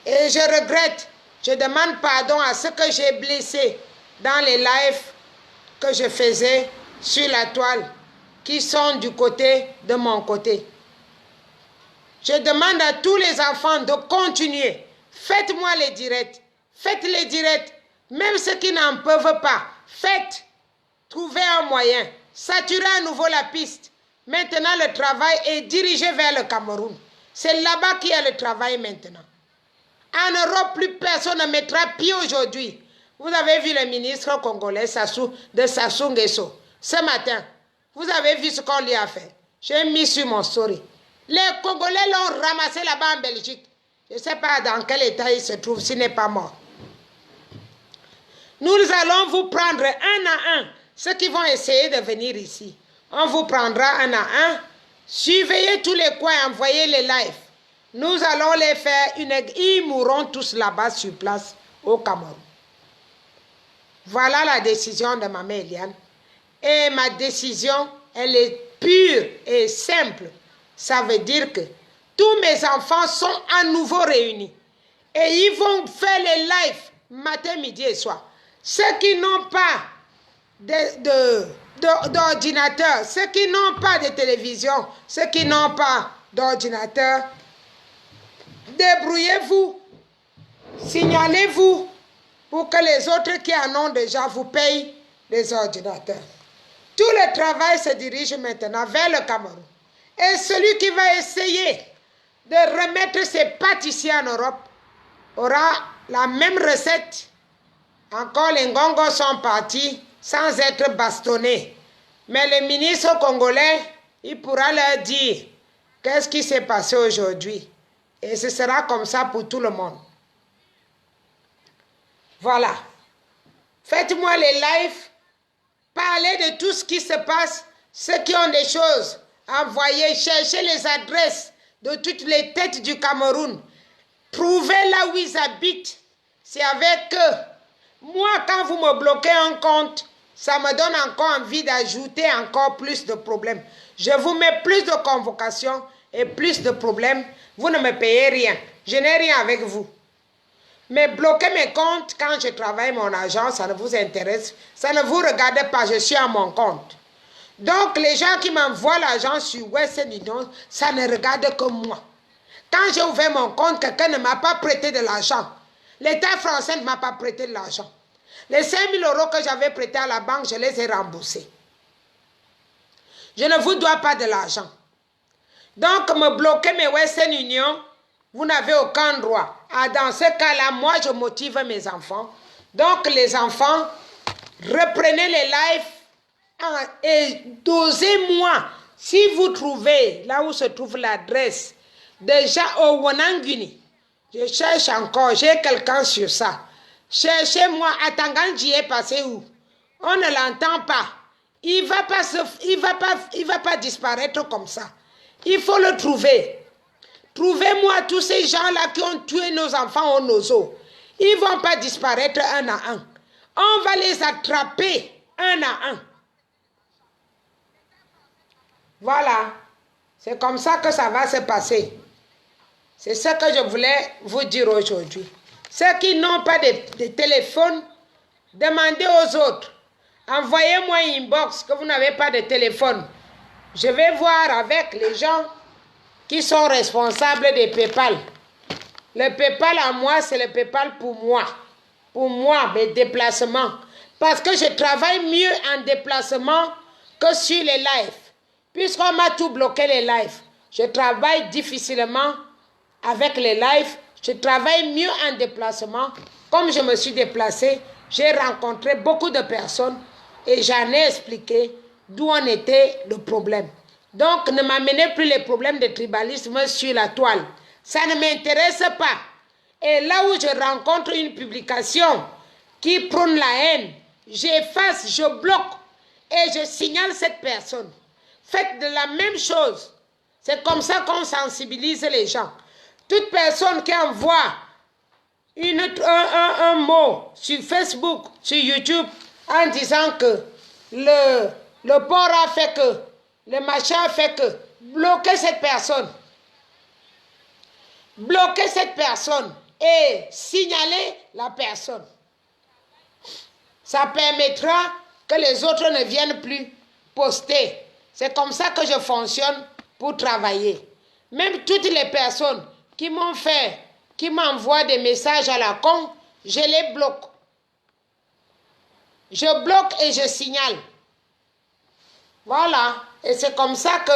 Et je regrette. Je demande pardon à ceux que j'ai blessés dans les lives que je faisais sur la toile, qui sont du côté de mon côté. Je demande à tous les enfants de continuer. Faites-moi les directs. Faites les directs. Même ceux qui n'en peuvent pas. Faites. Trouvez un moyen. Saturez à nouveau la piste. Maintenant, le travail est dirigé vers le Cameroun. C'est là-bas qu'il y a le travail maintenant. En Europe, plus personne ne mettra pied aujourd'hui. Vous avez vu le ministre congolais de Sassou Nguesso ce matin. Vous avez vu ce qu'on lui a fait. J'ai mis sur mon story. Les Congolais l'ont ramassé là-bas en Belgique. Je ne sais pas dans quel état il se trouve, s'il n'est pas mort. Nous allons vous prendre un à un. Ceux qui vont essayer de venir ici. On vous prendra un à un. Surveillez tous les coins, envoyez les lives. Nous allons les faire ils mourront tous là-bas sur place au Cameroun. Voilà la décision de Maman Eliane. Et ma décision, elle est pure et simple. Ça veut dire que tous mes enfants sont à nouveau réunis. Et ils vont faire les lives matin, midi et soir. Ceux qui n'ont pas d'ordinateur, ceux qui n'ont pas de télévision, ceux qui n'ont pas d'ordinateur, débrouillez-vous, signalez-vous pour que les autres qui en ont déjà vous payent des ordinateurs. Tout le travail se dirige maintenant vers le Cameroun. Et celui qui va essayer de remettre ses pâtes ici en Europe aura la même recette. Encore les Ngongos sont partis sans être bastonnés. Mais le ministre congolais, il pourra leur dire qu'est-ce qui s'est passé aujourd'hui. Et ce sera comme ça pour tout le monde. Voilà. Faites-moi les lives. Parlez de tout ce qui se passe. Ceux qui ont des choses, envoyez, cherchez les adresses de toutes les têtes du Cameroun. Trouvez là où ils habitent. C'est avec eux. Moi, quand vous me bloquez un compte, ça me donne encore envie d'ajouter encore plus de problèmes. Je vous mets plus de convocations et plus de problèmes. Vous ne me payez rien. Je n'ai rien avec vous. Mais bloquer mes comptes quand je travaille mon argent, ça ne vous intéresse. Ça ne vous regarde pas, je suis à mon compte. Donc, les gens qui m'envoient l'argent sur Western Union, ça ne regarde que moi. Quand j'ai ouvert mon compte, quelqu'un ne m'a pas prêté de l'argent. L'État français ne m'a pas prêté de l'argent. Les 5 000 € que j'avais prêtés à la banque, je les ai remboursés. Je ne vous dois pas de l'argent. Donc, me bloquer mes Western Union, vous n'avez aucun droit. Ah, dans ce cas-là, moi, je motive mes enfants. Donc, les enfants, reprenez les lives et dosez-moi. Si vous trouvez là où se trouve l'adresse, déjà au Wananguni, je cherche encore, j'ai quelqu'un sur ça. Cherchez-moi, à Tanganji est passé où? On ne l'entend pas. Il va pas disparaître comme ça. Il faut le trouver. Trouvez-moi tous ces gens-là qui ont tué nos enfants au Nozo. Ils ne vont pas disparaître un à un. On va les attraper un à un. Voilà. C'est comme ça que ça va se passer. C'est ça que je voulais vous dire aujourd'hui. Ceux qui n'ont pas de téléphone, demandez aux autres. Envoyez-moi une inbox que vous n'avez pas de téléphone. Je vais voir avec les gens qui sont responsables des PayPal. Le PayPal à moi, c'est le PayPal pour moi. Pour moi, mes déplacements. Parce que je travaille mieux en déplacement que sur les lives. Puisqu'on m'a tout bloqué les lives. Je travaille difficilement avec les lives. Je travaille mieux en déplacement. Comme je me suis déplacée, j'ai rencontré beaucoup de personnes et j'en ai expliqué d'où en était le problème. Donc, ne m'amenez plus les problèmes de tribalisme sur la toile. Ça ne m'intéresse pas. Et là où je rencontre une publication qui prône la haine, j'efface, je bloque et je signale cette personne. Faites de la même chose. C'est comme ça qu'on sensibilise les gens. Toute personne qui envoie un mot sur Facebook, sur YouTube, en disant que le port a fait que, le machin a fait que, bloquez cette personne. Bloquez cette personne et signalez la personne. Ça permettra que les autres ne viennent plus poster. C'est comme ça que je fonctionne pour travailler. Même toutes les personnes qui m'envoient des messages à la con, je les bloque. Je bloque et je signale. Voilà. Et c'est comme ça que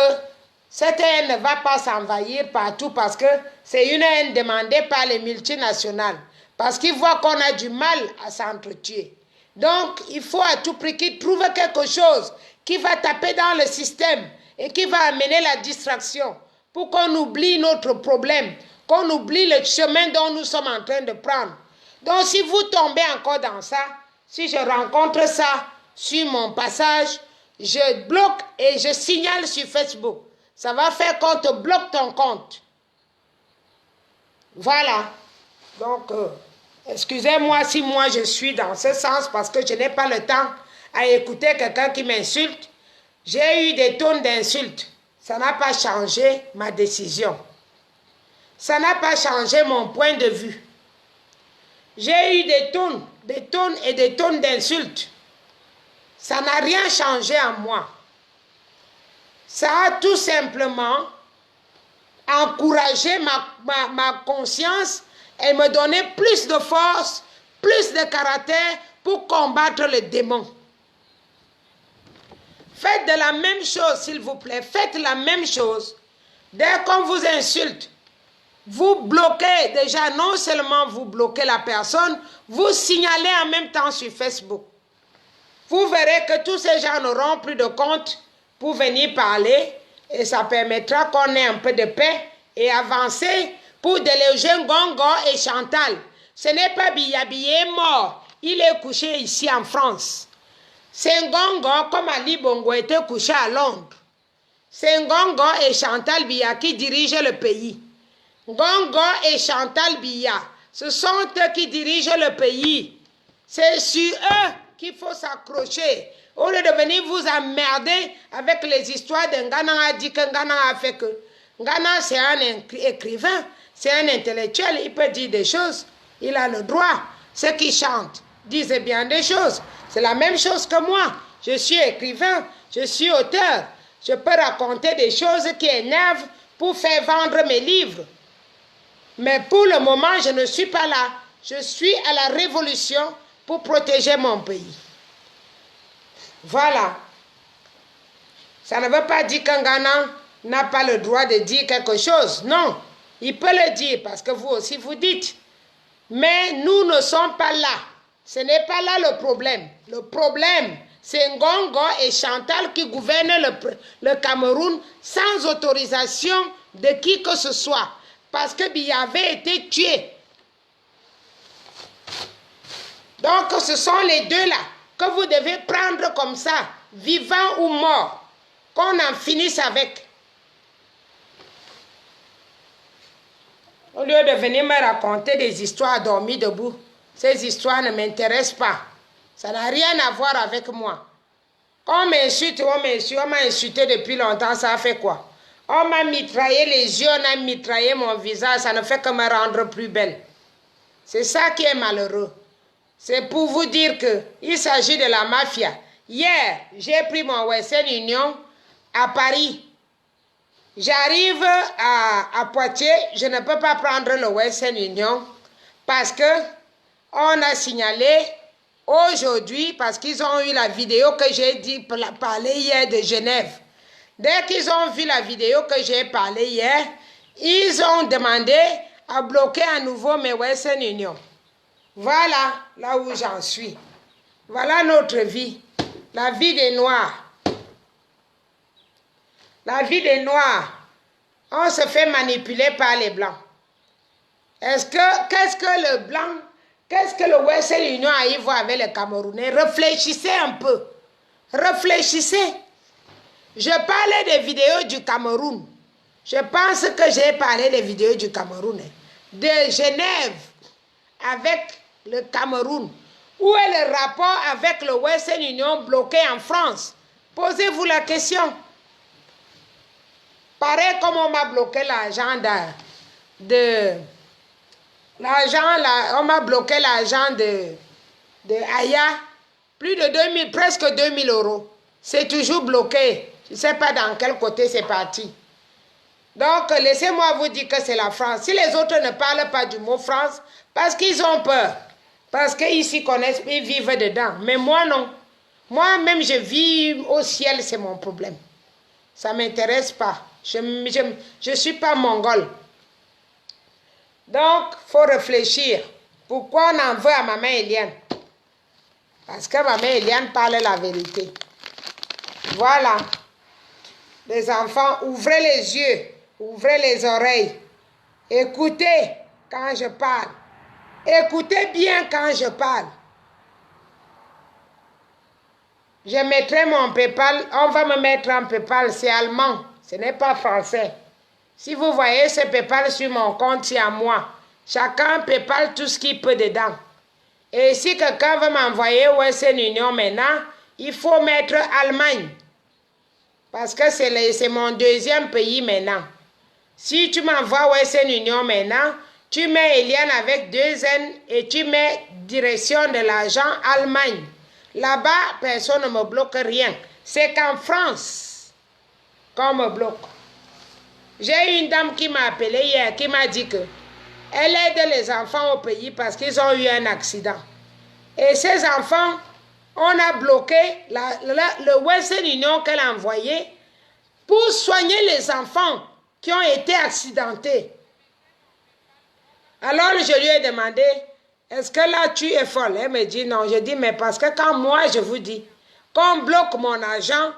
cette haine ne va pas s'envahir partout parce que c'est une haine demandée par les multinationales. Parce qu'ils voient qu'on a du mal à s'entretuer. Donc, il faut à tout prix qu'ils trouvent quelque chose qui va taper dans le système et qui va amener la distraction pour qu'on oublie notre problème, qu'on oublie le chemin dont nous sommes en train de prendre. Donc, si vous tombez encore dans ça, si je rencontre ça sur mon passage, je bloque et je signale sur Facebook. Ça va faire qu'on te bloque ton compte. Voilà. Donc, excusez-moi si moi je suis dans ce sens parce que je n'ai pas le temps à écouter quelqu'un qui m'insulte. J'ai eu des tonnes d'insultes. Ça n'a pas changé ma décision. Ça n'a pas changé mon point de vue. J'ai eu des tonnes et des tonnes d'insultes. Ça n'a rien changé en moi. Ça a tout simplement encouragé ma conscience et me donné plus de force, plus de caractère pour combattre le démon. Faites de la même chose, s'il vous plaît. Faites la même chose. Dès qu'on vous insulte, vous bloquez déjà, non seulement vous bloquez la personne, vous signalez en même temps sur Facebook. Vous verrez que tous ces gens n'auront plus de compte pour venir parler et ça permettra qu'on ait un peu de paix et avancer pour déloger Ngongo et Chantal. Ce n'est pas Biyabi est mort, il est couché ici en France. C'est Ngongo comme Ali Bongo était couché à Londres. C'est Ngongo et Chantal Biya qui dirigent le pays. Ngongo et Chantal Biya, ce sont eux qui dirigent le pays. C'est sur eux qu'il faut s'accrocher. Au lieu de venir vous emmerder avec les histoires de Ngana a dit que Ngana a fait que. Ngana, c'est un écrivain, c'est un intellectuel, il peut dire des choses. Il a le droit. Ceux qui chantent disent bien des choses. C'est la même chose que moi. Je suis écrivain, je suis auteur. Je peux raconter des choses qui énervent pour faire vendre mes livres. Mais pour le moment, je ne suis pas là. Je suis à la révolution pour protéger mon pays. Voilà. Ça ne veut pas dire qu'un Ghana n'a pas le droit de dire quelque chose. Non, il peut le dire parce que vous aussi vous dites. Mais nous ne sommes pas là. Ce n'est pas là le problème. Le problème, c'est Ngongo et Chantal qui gouvernent le Cameroun sans autorisation de qui que ce soit. Parce que Biya avait été tué. Donc ce sont les deux là que vous devez prendre comme ça, vivant ou mort, qu'on en finisse avec. Au lieu de venir me raconter des histoires dormies debout, ces histoires ne m'intéressent pas. Ça n'a rien à voir avec moi. On m'insulte, on m'a insulté depuis longtemps, ça a fait quoi? On m'a mitraillé les yeux, on a mitraillé mon visage, ça ne fait que me rendre plus belle. C'est ça qui est malheureux. C'est pour vous dire qu'il s'agit de la mafia. Hier, j'ai pris mon Western Union à Paris. J'arrive à Poitiers, je ne peux pas prendre le Western Union parce que on a signalé aujourd'hui, parce qu'ils ont eu la vidéo que j'ai dit parler hier de Genève. Dès qu'ils ont vu la vidéo que j'ai parlé hier, ils ont demandé à bloquer à nouveau mes Western Union. Voilà là où j'en suis. Voilà notre vie. La vie des Noirs. La vie des Noirs. On se fait manipuler par les Blancs. Qu'est-ce que le Blanc, qu'est-ce que le Western Union a à y voir avec les Camerounais? Réfléchissez un peu. Réfléchissez. Je parlais des vidéos du Cameroun. Je pense que j'ai parlé des vidéos du Cameroun. De Genève avec le Cameroun. Où est le rapport avec le Western Union bloqué en France? Posez-vous la question. Pareil comme on m'a bloqué l'argent on m'a bloqué l'argent de Aya, plus de 2000, presque 2000 €. C'est toujours bloqué. Je ne sais pas dans quel côté c'est parti. Donc, laissez-moi vous dire que c'est la France. Si les autres ne parlent pas du mot France, parce qu'ils ont peur. Parce qu'ils s'y connaissent, ils vivent dedans. Mais moi, non. Moi-même, je vis au ciel, c'est mon problème. Ça ne m'intéresse pas. Je ne suis pas mongol. Donc, il faut réfléchir. Pourquoi on en veut à maman Eliane? Parce que maman Eliane parle la vérité. Voilà. Les enfants, ouvrez les yeux, ouvrez les oreilles. Écoutez quand je parle. Écoutez bien quand je parle. Je mettrai mon PayPal, on va me mettre en PayPal, c'est allemand, ce n'est pas français. Si vous voyez ce PayPal sur mon compte, c'est à moi. Chacun PayPal tout ce qu'il peut dedans. Et si quelqu'un veut m'envoyer Western Union maintenant, il faut mettre Allemagne. Parce que c'est mon deuxième pays maintenant. Si tu m'envoies Western Union maintenant, tu mets Eliane avec 2 N et tu mets direction de l'argent Allemagne. Là-bas, personne ne me bloque rien. C'est qu'en France qu'on me bloque. J'ai une dame qui m'a appelé hier, qui m'a dit que elle aide les enfants au pays parce qu'ils ont eu un accident. Et ces enfants, on a bloqué le Western Union qu'elle a envoyé pour soigner les enfants qui ont été accidentés. Alors je lui ai demandé, est-ce que là tu es folle? Elle me dit non. Je dis, mais parce que quand moi je vous dis qu'on bloque mon argent,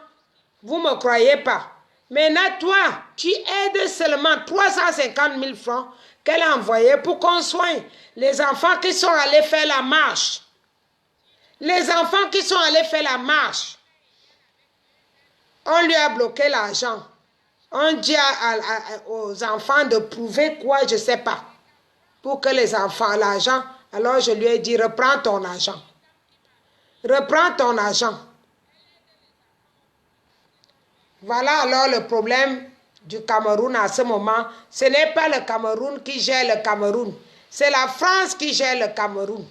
vous ne me croyez pas. Maintenant toi, tu aides seulement 350 000 francs qu'elle a envoyé pour qu'on soigne les enfants qui sont allés faire la marche. Les enfants qui sont allés faire la marche, on lui a bloqué l'argent. On dit aux enfants de prouver quoi, je ne sais pas. Pour que les enfants, l'argent, alors je lui ai dit, reprends ton argent. Reprends ton argent. Voilà alors le problème du Cameroun à ce moment. Ce n'est pas le Cameroun qui gère le Cameroun. C'est la France qui gère le Cameroun.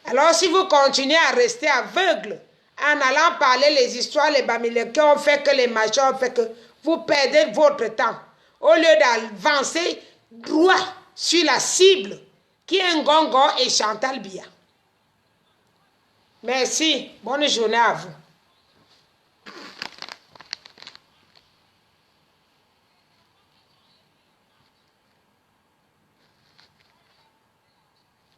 Alors si vous continuez à rester aveugle, en allant parler les histoires, les Bamileke ont fait que les machins ont fait que vous perdez votre temps. Au lieu d'avancer droit sur la cible, qui est Ngongo et Chantal Biya. Merci. Bonne journée à vous.